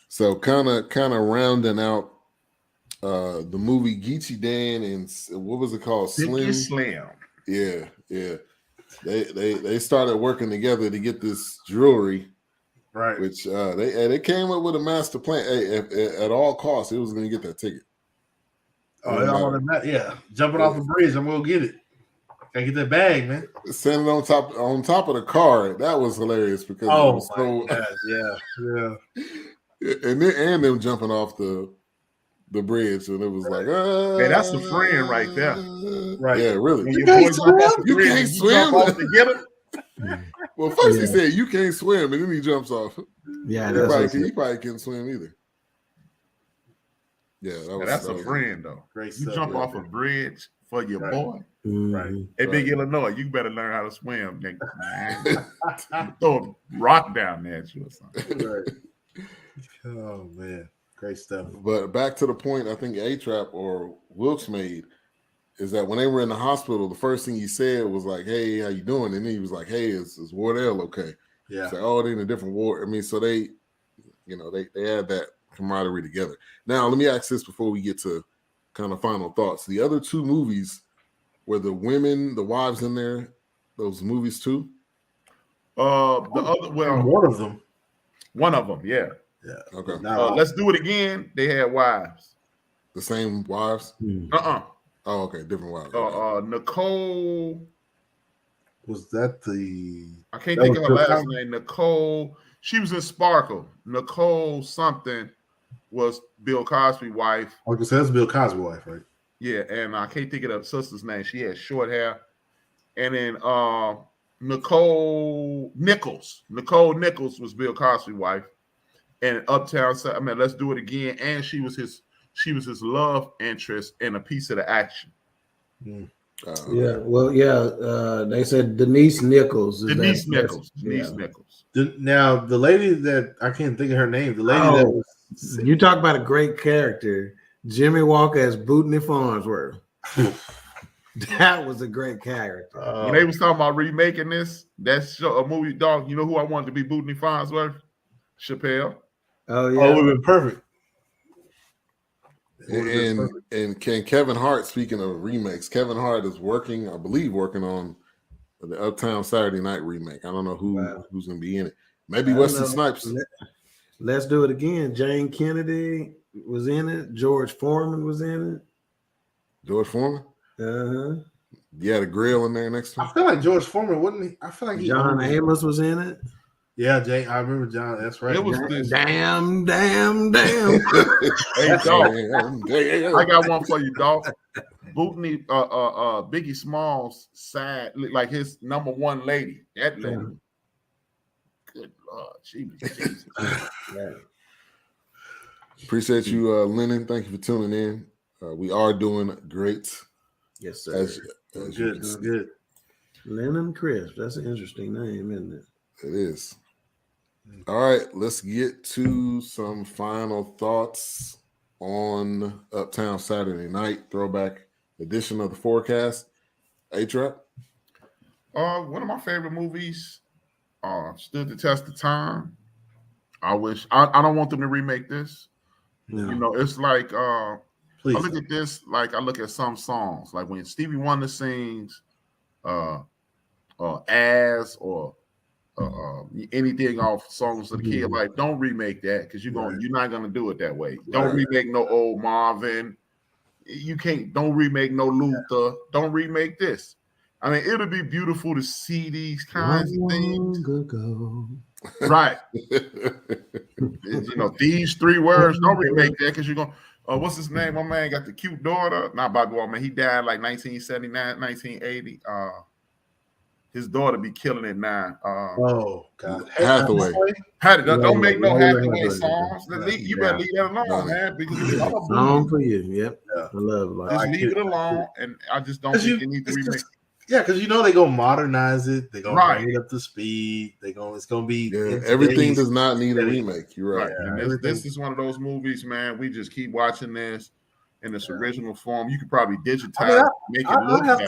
So kind of rounding out the movie Geechee Dan and what was it called? Slim. Yeah. They started working together to get this jewelry, Right. which they came up with a master plan. Hey, at all costs, it was going to get that ticket. Yeah. Jumping off a bridge, I'm gonna get it. Gotta get that bag, man. Standing on top of the car, that was hilarious because it was yeah. And them jumping off the bridge, and it was like, hey, that's a friend right there. Right. Yeah, really. When your boy jump off the You bridge, can't you swim. jump off to get him. Well, first he said you can't swim, and then he jumps off. Yeah, he probably can't swim either. Yeah, that's a friend though. Great you stuff, jump right off a bridge for your boy. Right. Hey, Big Illinois, you better learn how to swim, nigga. Man. Throw a rock down there at you or something. Right. Oh man, great stuff. But back to the point, I think A-Trap or Wilkes made is that when they were in the hospital, the first thing he said was like, "Hey, how you doing?" And then he was like, "Hey, is Wardell okay?" Yeah. So, oh, they're in a different ward. I mean, so they had that camaraderie together. Now, let me ask this before we get to kind of final thoughts. The other two movies, were the wives in there, those movies too? One of them, yeah. Yeah. Okay. Let's Do It Again. They had wives. The same wives? Oh, okay, different wives. Nicole. Was that the? I can't think of her last name. Nicole. She was in Sparkle. Nicole something was Bill Cosby's wife. Okay, so that's Bill Cosby's wife, right? Yeah, and I can't think of the sister's name. She had short hair. And then Nicole Nichols. Nicole Nichols was Bill Cosby's wife. And Uptown Saturday, Let's Do It Again. And she was his love interest in a piece of the action. They said Denise Nichols. Denise Nichols. Now the lady that I can't think of her name. The lady that was, you talk about a great character. Jimmy Walker as Bootney Farnsworth. That was a great character. When they was talking about remaking this, that's a movie, dog. You know who I wanted to be Bootney Farnsworth? Chappelle. Oh yeah. Oh, it would have been perfect. And can Kevin Hart, speaking of remakes, Kevin Hart is working on the Uptown Saturday Night remake. I don't know who's going to be in it. Maybe Wesley Snipes. Let's Do It Again. Jane Kennedy was in it. George Foreman was in it. George Foreman? Uh-huh. Yeah, the grill in there next to him. I feel like George Foreman, wouldn't he? I feel like John Amos was in it. Yeah, Jane. I remember John. That's right. It was damn. Hey, dog. I got one for you, dog. Bootney, Biggie Smalls' side, like his number one lady. That lady. Good Lord, she was Jesus. Yeah. Appreciate you, Lennon. Thank you for tuning in. We are doing great. Yes, sir. As Good. Lennon Crisp. That's an interesting name, isn't it? It is. All right, let's get to some final thoughts on Uptown Saturday Night, throwback edition of the Fourcast. A-Trap? One of my favorite movies. Stood the test of time. I don't want them to remake this. No. You know, it's like Please. I look at this like I look at some songs, like when Stevie Wonder sings As or anything off Songs of the Kid Life. Don't remake that because you're not gonna do it that way. Don't remake no old Marvin. You can't. Don't remake no Luther. Don't remake this. I mean, it'll be beautiful to see these kinds of things. Right. You know, these three words. Don't remake that because you're gonna. What's his name? My man got the cute daughter. Not Bobby Wallman. He died like 1979, 1980. His daughter be killing it now. Oh God, Hathaway. Don't make no Hathaway songs. You better leave that alone, man. Because song for you. Yep. Yeah. I love it. Just leave it alone, and I just don't think they need to remake. Yeah, because you know they're gonna modernize it. They're gonna bring it up to speed. It's gonna be everything does not need a remake. You're right. And this is one of those movies, man. We just keep watching this in its original form. You could probably digitize, make it look better.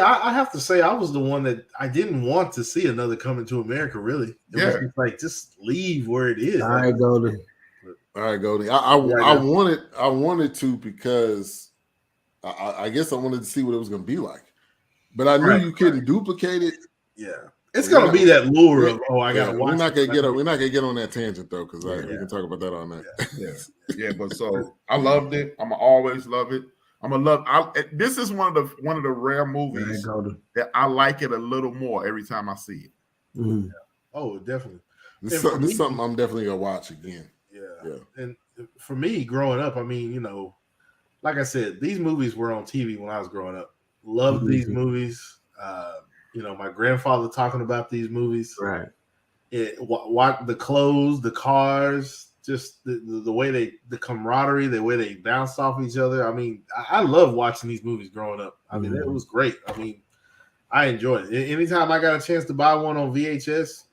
I have to say, I was the one that I didn't want to see another Coming to America. Really, it was just like just leave where it is. All right, Goldie. I wanted to because I guess I wanted to see what it was going to be like. but I knew you couldn't duplicate it. Yeah. It's gonna be that lure of I gotta watch. We're not gonna get on that tangent though, because we can talk about that all night. Yeah. But so I loved it. I'm gonna always love it. I'm gonna love. This is one of the rare movies that I like it a little more every time I see it. Mm-hmm. Oh, definitely. This is something I'm definitely gonna watch again. Yeah. And for me, growing up, I mean, like I said, these movies were on TV when I was growing up. Loved these movies. My grandfather talking about these movies. Right. What the clothes, the cars, just the way the camaraderie, the way they bounced off each other. I mean, I love watching these movies growing up. I mean, it was great. I mean, I enjoyed it. Anytime I got a chance to buy one on VHS,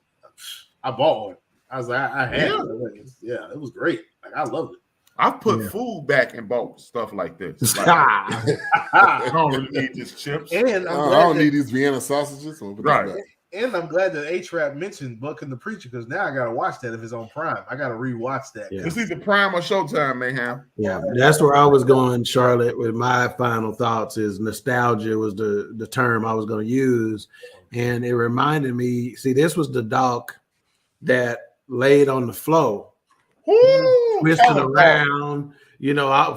I bought one. I was like, I had it. Yeah, it was great. Like, I loved it. I've put food back and bought stuff like this. Like, I don't really need these chips. And I don't need these Vienna sausages. Right. And I'm glad that A-Trap mentioned Buck and the Preacher, because now I got to watch that if it's on Prime. I got to rewatch that. It's either Prime or Showtime, Mayhem. Yeah, that's where I was going, Charlotte, with my final thoughts is nostalgia was the term I was going to use. And it reminded me, see, this was the doc that laid on the floor. Twisted around,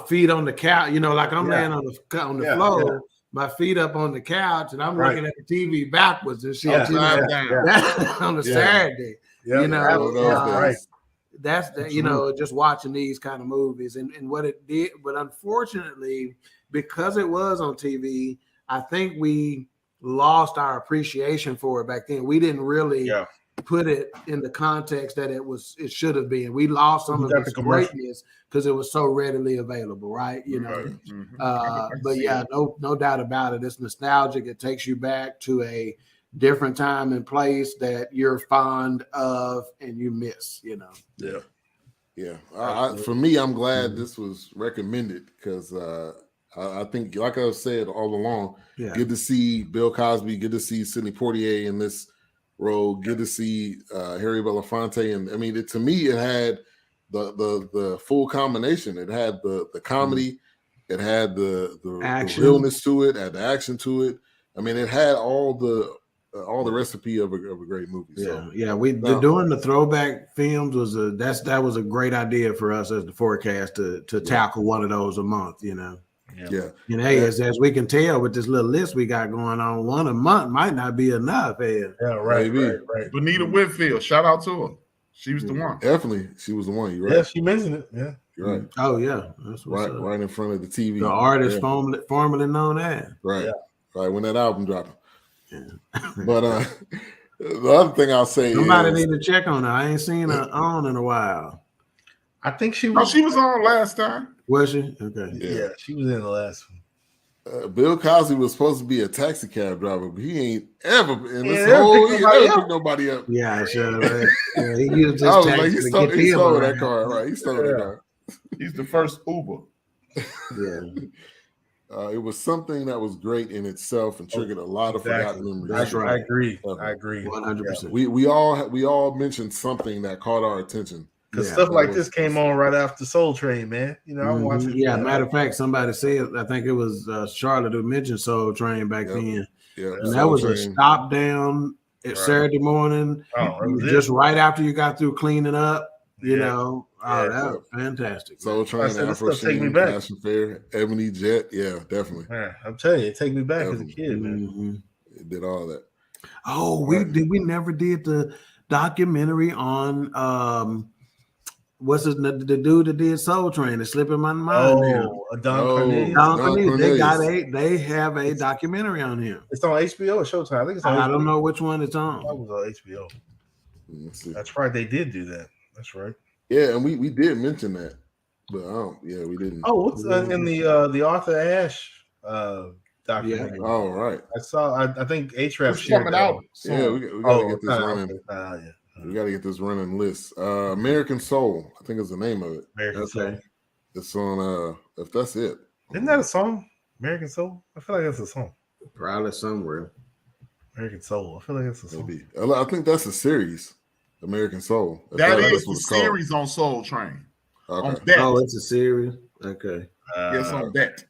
feet on the couch, like I'm laying on the floor, my feet up on the couch, and I'm looking at the TV backwards and shit. On a Saturday, that's just watching these kind of movies and what it did. But unfortunately, because it was on TV, I think we lost our appreciation for it back then. We didn't really put it in the context that it should have been. We lost some of its greatness because it was so readily available, right? But no doubt about it. It's nostalgic. It takes you back to a different time and place that you're fond of and you miss, For me, I'm glad this was recommended, because I think, like I've said all along, good to see Bill Cosby, good to see Sidney Poitier in this role, good to see Harry Belafonte, and I mean, to me, it had the full combination. It had the comedy, it had the realness to it, had the action to it. I mean, it had all the recipe of a great movie. Doing the throwback films was a great idea for us as the Fourcast to tackle one of those a month. Yeah. And as we can tell with this little list we got going on, one a month might not be enough. Right. Bonita Whitfield, shout out to her. She was the one. Definitely, she was the one. You're right. Yeah, she mentioned it. Yeah, you're right. Oh yeah, that's right in front of the TV. The artist formerly known as. Right. Right when that album dropped. Yeah. But the other thing I'll say somebody need to check on her. I ain't seen her on in a while. I think she was. She was on last time. Was she? Okay. Yeah, she was in the last one. Bill Cosby was supposed to be a taxi cab driver, but he ain't ever in this whole. He never picked nobody up. Yeah, sure. Right. Yeah, he used his taxi he stole that car. Right, he stole that car. He's the first Uber. Yeah. It was something that was great in itself and triggered a lot of forgotten memories. That's right. I agree. 100%. We all mentioned something that caught our attention. Because stuff like this came on right after Soul Train, man. I'm watching. Yeah, matter of fact, somebody said, I think it was Charlotte who mentioned Soul Train back then. Yeah, and that was a stop down Saturday morning, just right after you got through cleaning up. That was fantastic. Soul Train, Afro Sheen, Passion Fair, Ebony Jet. Yeah, definitely. Man, I'm telling you, it take me back as a kid, man. It did all that. Oh, we never did the documentary on what's the dude that did Soul Train? It's slipping my mind now. Don Cornelius. They have a documentary on him. It's on HBO or Showtime. I think it's on HBO. I don't know which one it's on. That was on HBO. That's right. They did do that. That's right. Yeah, and we did mention that, but we didn't. Oh, what's in the Arthur Ashe documentary? Yeah. Oh, right. I saw. I think A-Trap coming out. Yeah, we gotta get this running. We got to get this running list. American Soul, I think is the name of it. American Soul. It's on. If that's it, isn't that a song? American Soul. I feel like that's a song. Probably somewhere. American Soul. I feel like it's a song. Maybe. I think that's a series. American Soul. That is the series on Soul Train. Okay. On that. Oh, it's a series. Okay. Yes, on that.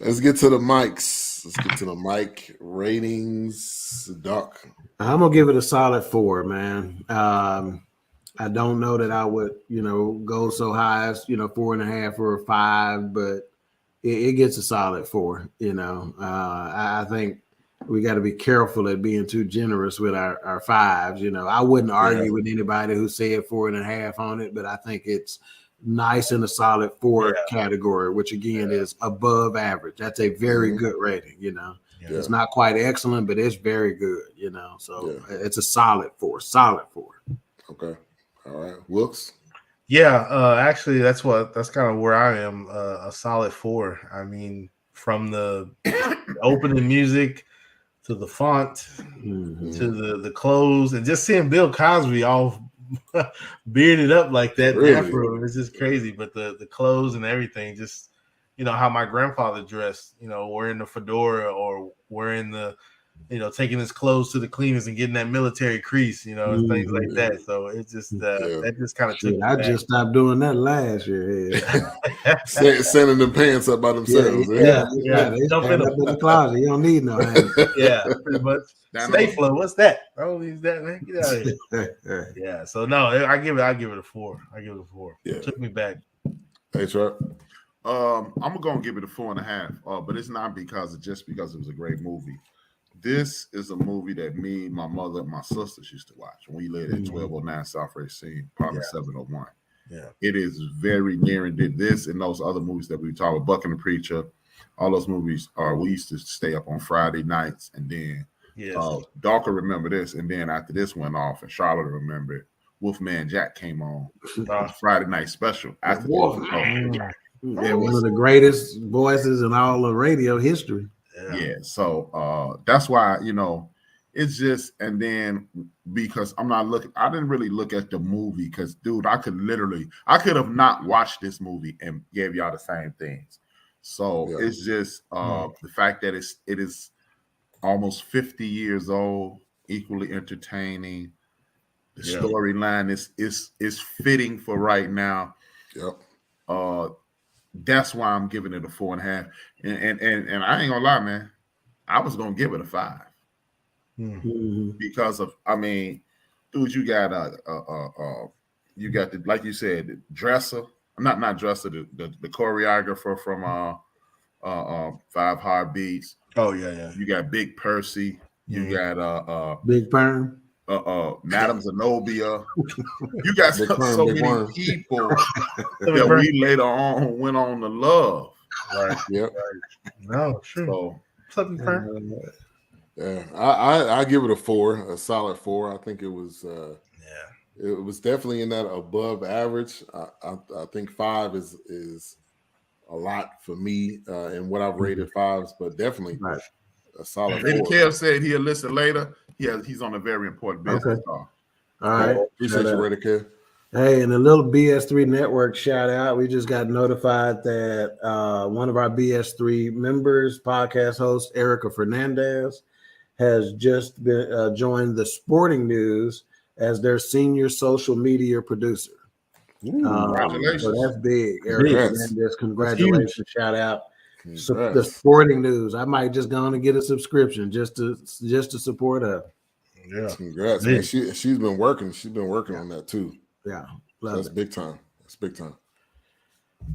Let's get to the mics. Let's get to the mic ratings. Doc. I'm gonna give it a solid 4, man. I don't know that I would, go so high as 4.5 or a 5, but it gets a solid 4. I think we got to be careful at being too generous with our 5s. I wouldn't argue with anybody who said 4.5 on it, but I think it's nice in a solid 4 category, which again is above average. That's a very good rating. It's not quite excellent, but it's very good. So it's a solid 4. Solid 4. Okay. All right. Wilkes. Yeah, actually, that's kind of where I am. A solid 4. I mean, from the opening music to the font to the clothes, and just seeing Bill Cosby all bearded up like that, afro, it's just crazy. But the clothes and everything, just how my grandfather dressed, wearing the fedora or wearing the taking his clothes to the cleaners and getting that military crease, and things like that. So it's just that just kind of took me I back. just stopped doing that last year. Sending them pants up by themselves. They jump in the closet. You don't need no hands. Pretty much. Stay flow. What's that? I don't use that, man. Get out of here. So no, I give it a 4. I give it a 4. Yeah. It took me back. Hey, Trap. I'm gonna give it a 4.5. But it's not because it was a great movie. This is a movie that me, my mother, and my sisters used to watch when we lived at 1209 South Racine, apartment 701. Yeah, it is very near and dear. This and those other movies that we talk about, Buck and the Preacher, all those movies we used to stay up on Friday nights, and then Doc will remember this, and then after this went off, and Charlotte will remember it, Wolfman Jack came on Friday night special after one of the greatest voices in all of radio history. So that's why it's just, and then because I didn't really look at the movie because, dude, I could have not watched this movie and gave y'all the same things. So it's just the fact that it is almost 50 years old, equally entertaining. The storyline is fitting for right now. That's why I'm giving it a 4.5. And I ain't gonna lie, man, I was gonna give it a 5 because of, dude, you got the, like you said, the dresser, not dresser, the choreographer from 5 Heartbeats. Oh yeah. You got Big Percy. You got Big Perm. Madame Zenobia. You got so many people that we later on went on to love. Right. Yep. No, true. So, I give it a 4, a solid 4. I think it was it was definitely in that above average. I think 5 is a lot for me and what I've rated 5s, but definitely a solid 4. Kev said he'll listen later. He's on a very important business call. All right. Appreciate you, Raider Kev. Hey, and a little BS3 Network shout out. We just got notified that one of our BS3 members, podcast host Erica Fernandez, has just been joined the Sporting News as their senior social media producer. Congratulations. So that's big. Erica Fernandez, congratulations. Shout out. The Sporting News. I might just go on and get a subscription just to support her. Yeah, congrats, man. She's been working. She's been working on that too. Yeah, that's big time. That's big time.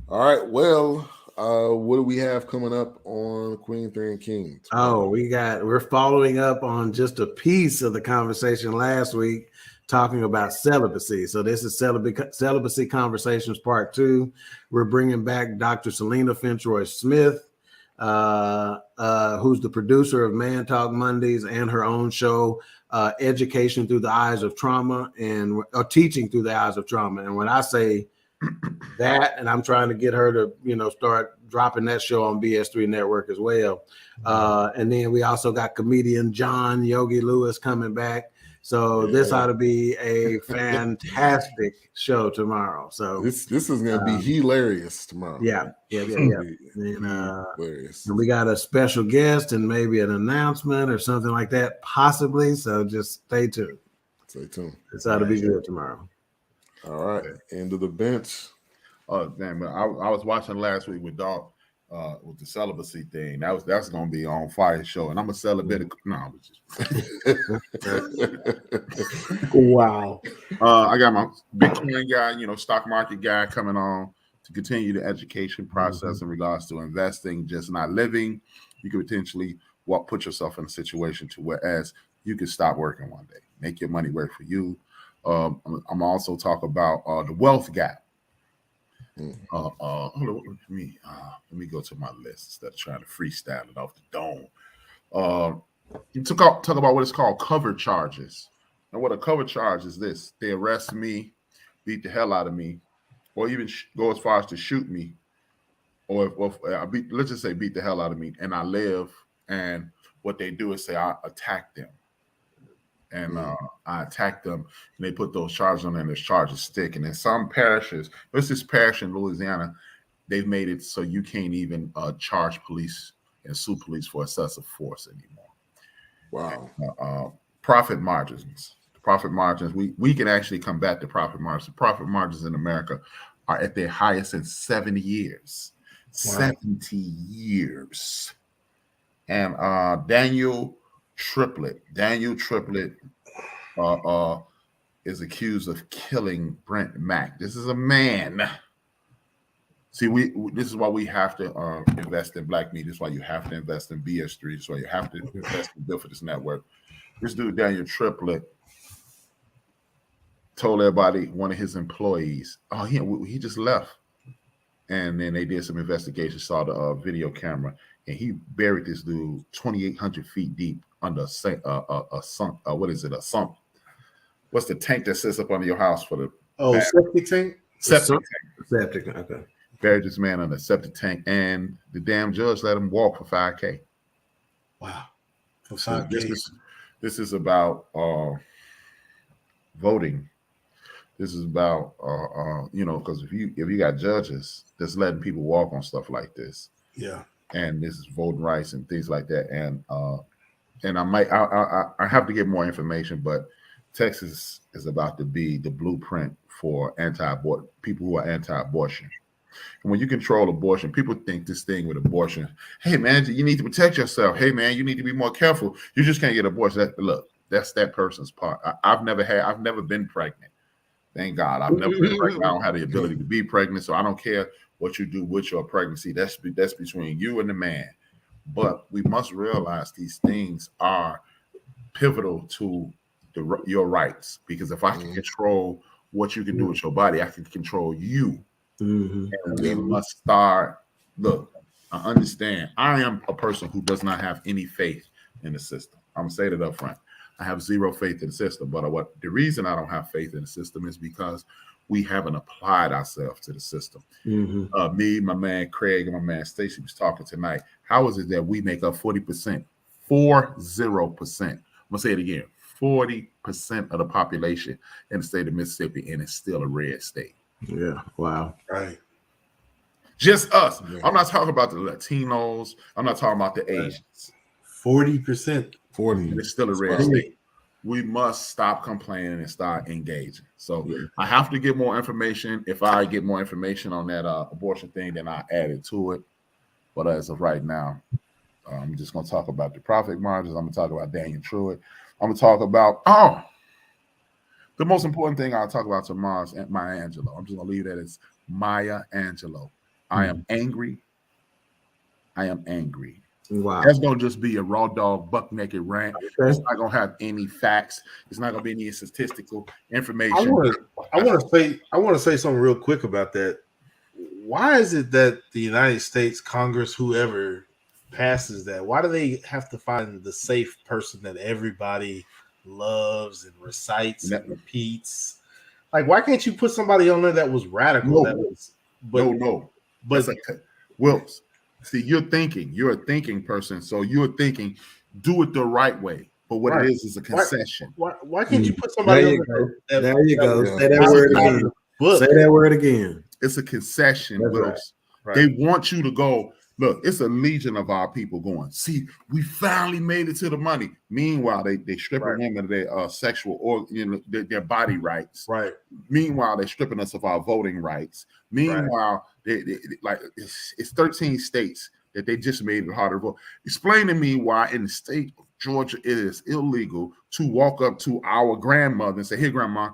All right. Well, what do we have coming up on Queen 3 and King? We're following up on just a piece of the conversation last week, talking about celibacy. So this is Celibacy Conversations Part 2. We're bringing back Dr. Selena Finchroy Smith, who's the producer of Man Talk Mondays and her own show, Education Through the Eyes of Trauma, or Teaching Through the Eyes of Trauma. And when I say that, and I'm trying to get her to, start dropping that show on BS3 Network as well. And then we also got comedian John Yogi Lewis coming back. So this ought to be a fantastic show tomorrow. So this is going to be hilarious tomorrow. Yeah. Hilarious. And we got a special guest and maybe an announcement or something like that, possibly. So just stay tuned. This ought to be good tomorrow. All right. End of the bench. Oh, damn. I was watching last week with Doc, with the celibacy thing. That's gonna be on fire show, and I'm a celibate. No, Wow. I got my Bitcoin guy, stock market guy coming on to continue the education process in regards to investing, just not living. You could potentially put yourself in a situation to whereas you can stop working one day, make your money work for you. I'm also talk about the wealth gap. Hold on, let me go to my list instead of trying to freestyle it off the dome. You talk about what is called cover charges. And what a cover charge is this: they arrest me, beat the hell out of me, or even go as far as to shoot me, or let's just say beat the hell out of me, and I live. And what they do is say I attack them, and I attack them, and they put those charges on there, and those charges stick. And in some parishes, this parish in Louisiana, they've made it so you can't even charge police and sue police for excessive force anymore. Wow. Profit margins. Profit margins. We can actually combat the profit margins. The profit margins in America are at their highest in 70 years. Wow. 70 years. And Daniel Triplett is accused of killing Brent Mack. This is a man. See, this is why we have to invest in Black media. This is why you have to invest in BS3. This is why you have to invest in Build for This Network. This dude, Daniel Triplett, told everybody, one of his employees, he just left. And then they did some investigation, saw the video camera, and he buried this dude 2,800 feet deep under a sunk. What is it? A sump. What's the tank that sits up under your house for the septic tank? Septic tank. Okay. Buried this man under a septic tank, and the damn judge let him walk for $5,000. Wow. So this is about voting. This is about because if you got judges that's letting people walk on stuff like this, and this is voting rights and things like that, and I have to get more information, but Texas is about to be the blueprint for people who are anti-abortion. And when you control abortion, people think this thing with abortion, hey man, you need to protect yourself. Hey man, you need to be more careful. You just can't get abortion. That's that person's part. I've never been pregnant. Thank God. I've never been pregnant. I don't have the ability to be pregnant, so I don't care what you do with your pregnancy. That's between you and the man. But we must realize these things are pivotal to your rights, because if I can control what you can do with your body, I can control you. And we must start. Look, I understand. I am a person who does not have any faith in the system. I'm gonna say that up front. I have zero faith in the system. But the reason I don't have faith in the system is because we haven't applied ourselves to the system. Me, my man Craig, and my man Stacy was talking tonight. How is it that we make up 40%? 40%. I'm gonna say it again. 40% of the population in the state of Mississippi, and it's still a red state. Yeah. Wow. Right. Just us. Yeah. I'm not talking about the Latinos. I'm not talking about the Asians. 40%. 40. And it's still a red state. We must stop complaining and start engaging. So I have to get more information. If I get more information on that abortion thing, then I add it to it. But as of right now, I'm just going to talk about the profit margins. I'm going to talk about Daniel Truitt. I'm going to talk about the most important thing I'll talk about tomorrow is Maya Angelou. I'm just going to leave that as Maya Angelou. I am angry. I am angry. Wow. That's going to just be a raw dog, buck naked rant. Okay. It's not going to have any facts. It's not going to be any statistical information. I want to say something real quick about that. Why is it that the United States Congress, whoever passes that, why do they have to find the safe person that everybody loves and recites and repeats? Like, why can't you put somebody on there that was radical? Wills. See, you're a thinking person, so you're thinking, do it the right way. But what it is a concession. Why can't you put somebody on there? There you go. Say that word again. Say that word again. It's a concession, Wills. Right. They want you to go, Look, it's a legion of our people going, see, we finally made it to the money. Meanwhile, they stripping women of their sexual or their body rights. Right. Meanwhile, they're stripping us of our voting rights. Meanwhile, they like it's 13 states that they just made it harder to vote. Explain to me why in the state of Georgia it is illegal to walk up to our grandmother and say, "Hey, grandma,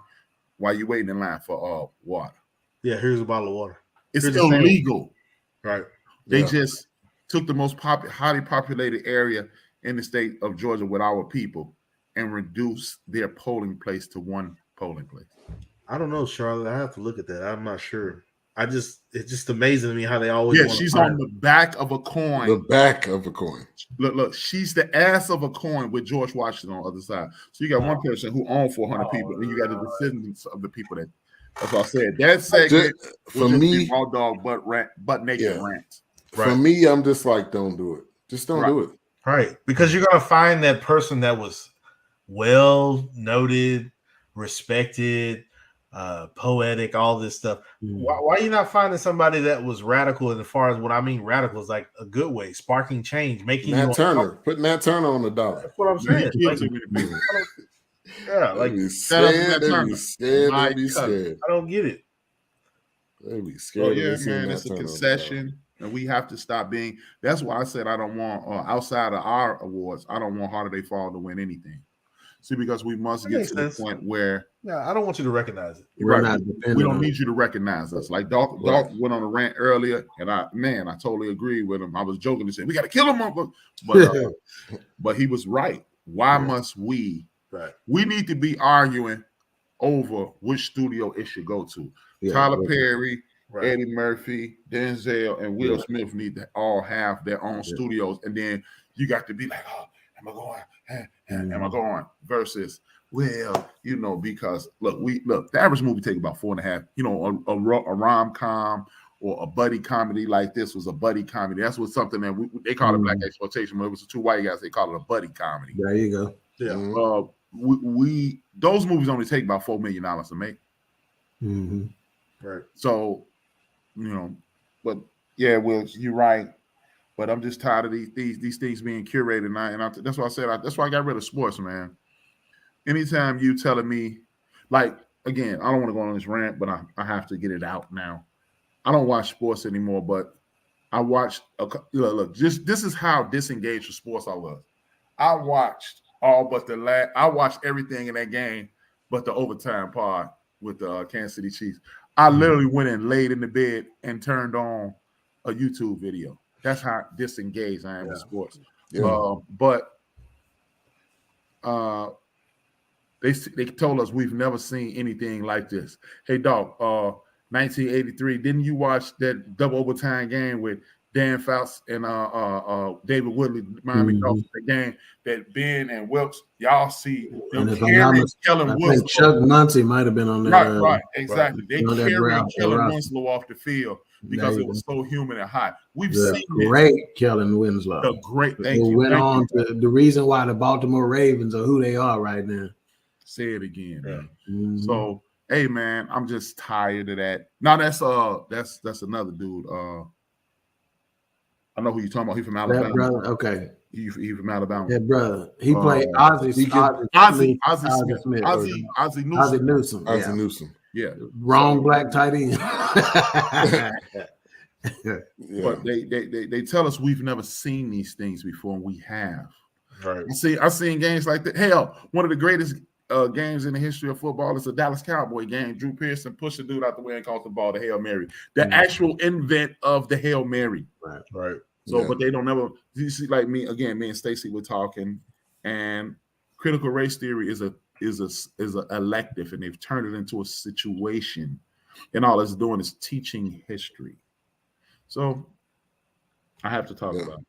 why you waiting in line for water?" Yeah, here's a bottle of water. It's illegal. Right. They just took the most highly populated area in the state of Georgia with our people and reduced their polling place to one polling place. I don't know, Charlotte. I have to look at that. I'm not sure. It's just amazing to me how they always. Yeah, she's on the back of a coin. The back of a coin. Look, she's the ass of a coin with George Washington on the other side. So you got one person who owned 400 people, and you got the descendants of the people that. That's what I said. That segment for me, all dog butt naked rant. For me, I'm just like, don't do it. Just don't do it. Right, because you're gonna find that person that was well noted, respected, poetic, all this stuff. Why are you not finding somebody that was radical? And as far as what I mean, radical is like a good way, sparking change, making Nat Turner, put Nat Turner on the dollar. That's what I'm saying. Like, they be scared. They be scared. I don't get it. They be scared. Yeah, man, it's a concession, and we have to stop being. That's why I said I don't want outside of our awards. I don't want Harder They Fall to win anything. See, because we must get to the point where. Yeah, I don't want you to recognize it. Right. We don't need you to recognize us. Like Dolph went on a rant earlier, and I totally agree with him. I was joking to say we got to kill him, but he was right. Why must we? Right. We need to be arguing over which studio it should go to. Yeah, Tyler Perry, Eddie Murphy, Denzel, and Will Smith need to all have their own studios, and then you got to be like, oh, am I going? Am I going? Versus, well, because look, the average movie take about 4.5. A rom-com or a buddy comedy like this was a buddy comedy. That's what something that they call it black exploitation. When it was two white guys, they call it a buddy comedy. There you go. Yeah. We those movies only take about $4 million to make. Mm-hmm. Right. So, but yeah, Will, you're right. But I'm just tired of these things being curated, and that's why I said that's why I got rid of sports, man. Anytime you telling me, like, again, I don't want to go on this rant, but I have to get it out now. I don't watch sports anymore, but I watched. Look, this is how disengaged with sports I was. I watched I watched everything in that game, but the overtime part with the Kansas City Chiefs. I literally went and laid in the bed and turned on a YouTube video. That's how disengaged I am with sports. Yeah. But they told us we've never seen anything like this. Hey, dog, 1983, didn't you watch that double overtime game with Dan Fouts and David Woodley, Miami Dolphins, the game that Ben and Wilkes, y'all see them carrying Kellen Winslow. Chuck Muncie might have been on there. Right, exactly. They carried Kellen Winslow off the field because it was so humid and hot. We've seen great Kellen Winslow. The great, thank you. Went on to the reason why the Baltimore Ravens are who they are right now. Say it again, man. Mm-hmm. So, hey, man, I'm just tired of that. Now that's another dude. I know who you're talking about. He's from Alabama. That brother, okay. He from Alabama. That brother. He played Ozzie Newsome. Ozzie Newsome. Yeah. Wrong black tight end. But they tell us we've never seen these things before, and we have. Right. I've seen games like that. Hell, one of the greatest games in the history of football is a Dallas Cowboy game. Drew Pearson pushed the dude out the way and caught the ball, the Hail Mary. The actual invent of the Hail Mary. Right. So, but they don't never. You see, like me and Stacey were talking, and critical race theory is a elective, and they've turned it into a situation, and all it's doing is teaching history. So, I have to talk about it.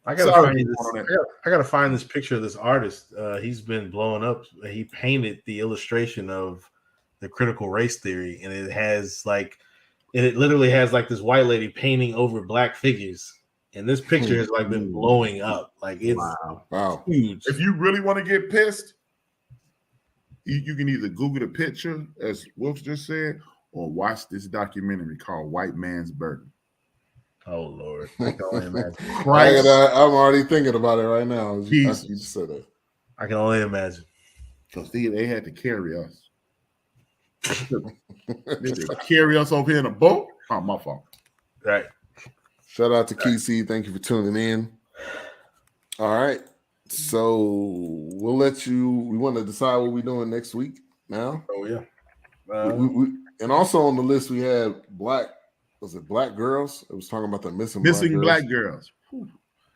I gotta find this picture of this artist. He's been blowing up. He painted the illustration of the critical race theory, and it literally has like this white lady painting over black figures. And this picture has like been blowing up. Like it's wow. Huge. If you really want to get pissed, you can either Google the picture, as Wolf just said, or watch this documentary called White Man's Burden. Oh Lord, I can only imagine. Christ, I'm already thinking about it right now. Jesus. After you said that. I can only imagine. Because they had to carry us. They had to carry us over here in a boat. Oh, my fault. Right. Shout out to Kesey. Thank you for tuning in. All right. So we'll let you. We want to decide what we're doing next week now. Oh yeah. And also on the list we had Black girls? It was talking about the missing black girls.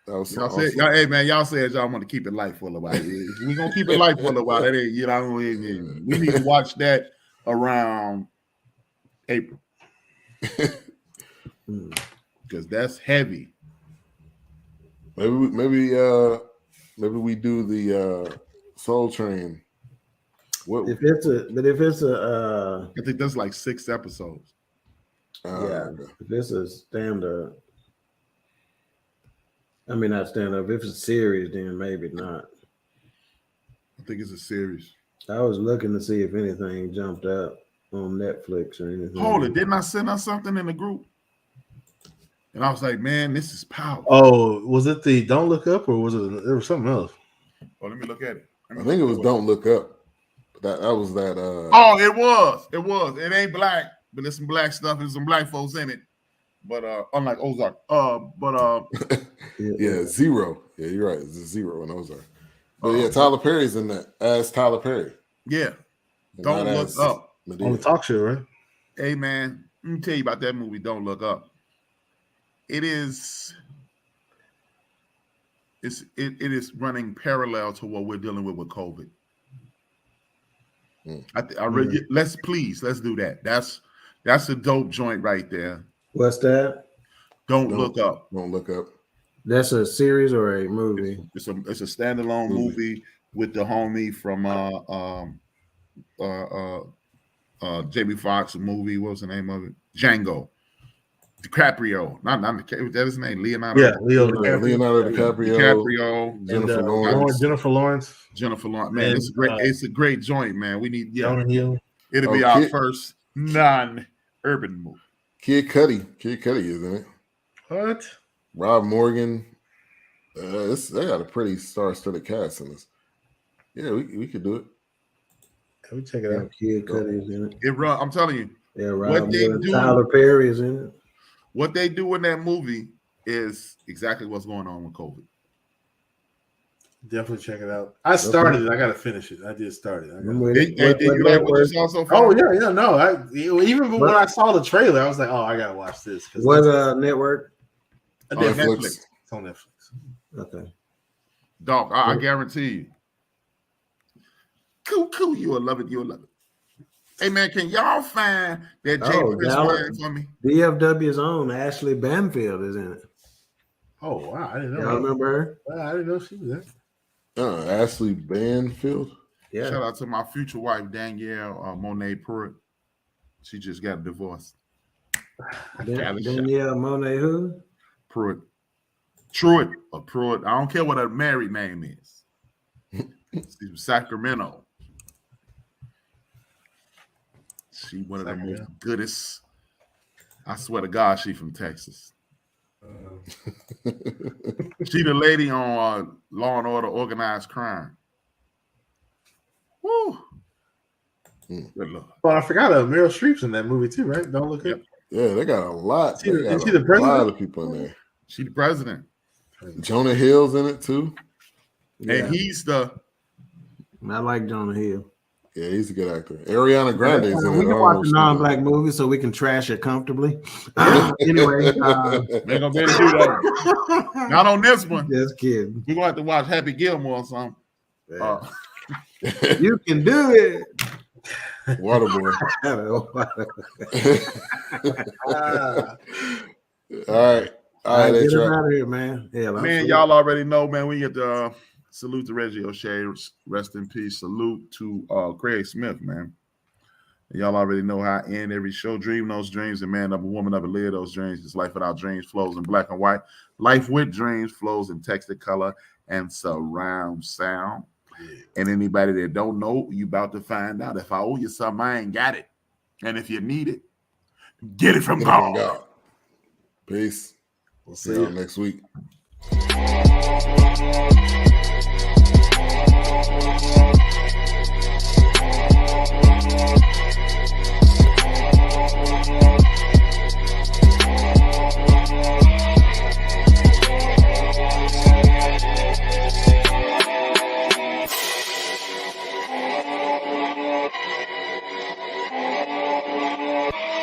That was Y'all awesome. said, hey man, y'all said y'all want to keep it light for a while. We're gonna keep it light for a while. That ain't, you know, we need to watch that around April. Because that's heavy. Maybe we do the Soul Train. If it's a I think that's like 6 episodes. Okay. If it's a stand-up, I mean not stand-up. If it's a series, then maybe not. I think it's a series. I was looking to see if anything jumped out on Netflix or anything. Hold it, didn't I send us something in the group? And I was like, man, this is powerful. Oh, was it the Don't Look Up or was it there was something else? Oh, let me look at it. I think it was Don't Look Up. That was that. Oh, it was. It ain't black, but there's some black stuff and some black folks in it. But unlike Ozark, yeah, Zero. Yeah, you're right. It's a Zero in Ozark. But yeah, Tyler Perry's in that as Tyler Perry. Yeah, And Don't not Look as Up. Medea. On the talk show, right? Hey man, let me tell you about that movie. Don't Look Up. It is running parallel to what we're dealing with COVID. Let's do that. That's a dope joint right there. What's that? Don't Look Up. Don't Look Up. That's a series or a movie? It's a standalone movie with the homie from Jamie Foxx movie. What was the name of it? Django. DiCaprio. Not that his name. Leonardo. Yeah, Leonardo DiCaprio. Jennifer Lawrence. Man, and, it's a great joint, man. We need Jonah Hill. It'll be our first non-urban movie. Kid Cudi is in it. What? Rob Morgan. They got a pretty star-studded cast in this. Yeah, we could do it. Can we check it out? Kid Cudi is in it. I'm telling you. Yeah, Rob Tyler Perry is in it. What they do in that movie is exactly what's going on with COVID. Definitely check it out. I started it. I got to finish it. I did start it. Did you like what you saw so far? Oh yeah. No, even when I saw the trailer, I was like, oh, I got to watch this. What network? Netflix. It's on Netflix. Okay. Dog, I guarantee you. Cool. You'll love it. Hey man, can y'all find that Jay Prince word for me? DFW's own Ashley Banfield is in it. Oh wow, I didn't know. Y'all remember her? Wow, I didn't know she was there. Ashley Banfield. Yeah. Shout out to my future wife Danielle Monet Pruitt. She just got divorced. Danielle Monet who? Pruitt. Truitt or Pruitt. I don't care what her married name is. She's from Sacramento. She one of the most goodest. I swear to God, she from Texas. She the lady on Law and Order Organized Crime. Woo. Good Lord. Well, I forgot Meryl Streep's in that movie too, right? Don't Look Up. Yeah, they got a lot. Is she the president? A lot of people in there. She the president. Jonah Hill's in it too. And he's the. I like Jonah Hill. Yeah, he's a good actor. Ariana Grande's in it. We can watch a non-black movie so we can trash it comfortably. Anyway, they're gonna be able to do that. Not on this one. Just kidding. We're gonna have to watch Happy Gilmore or something. You can do it. Waterboy. All right, get him out of here, man. Yeah, man, y'all already know, man. We get the salute to Reggie O'Shea. Rest in peace. Salute to Craig Smith, man. Y'all already know how I end every show. Dream those dreams, and man up a woman up and live those dreams. This life without dreams flows in black and white. Life with dreams flows in texture, color, and surround sound. And anybody that don't know, you about to find out. If I owe you something, I ain't got it. And if you need it, get it from God. Peace. We'll See see y'all you next week.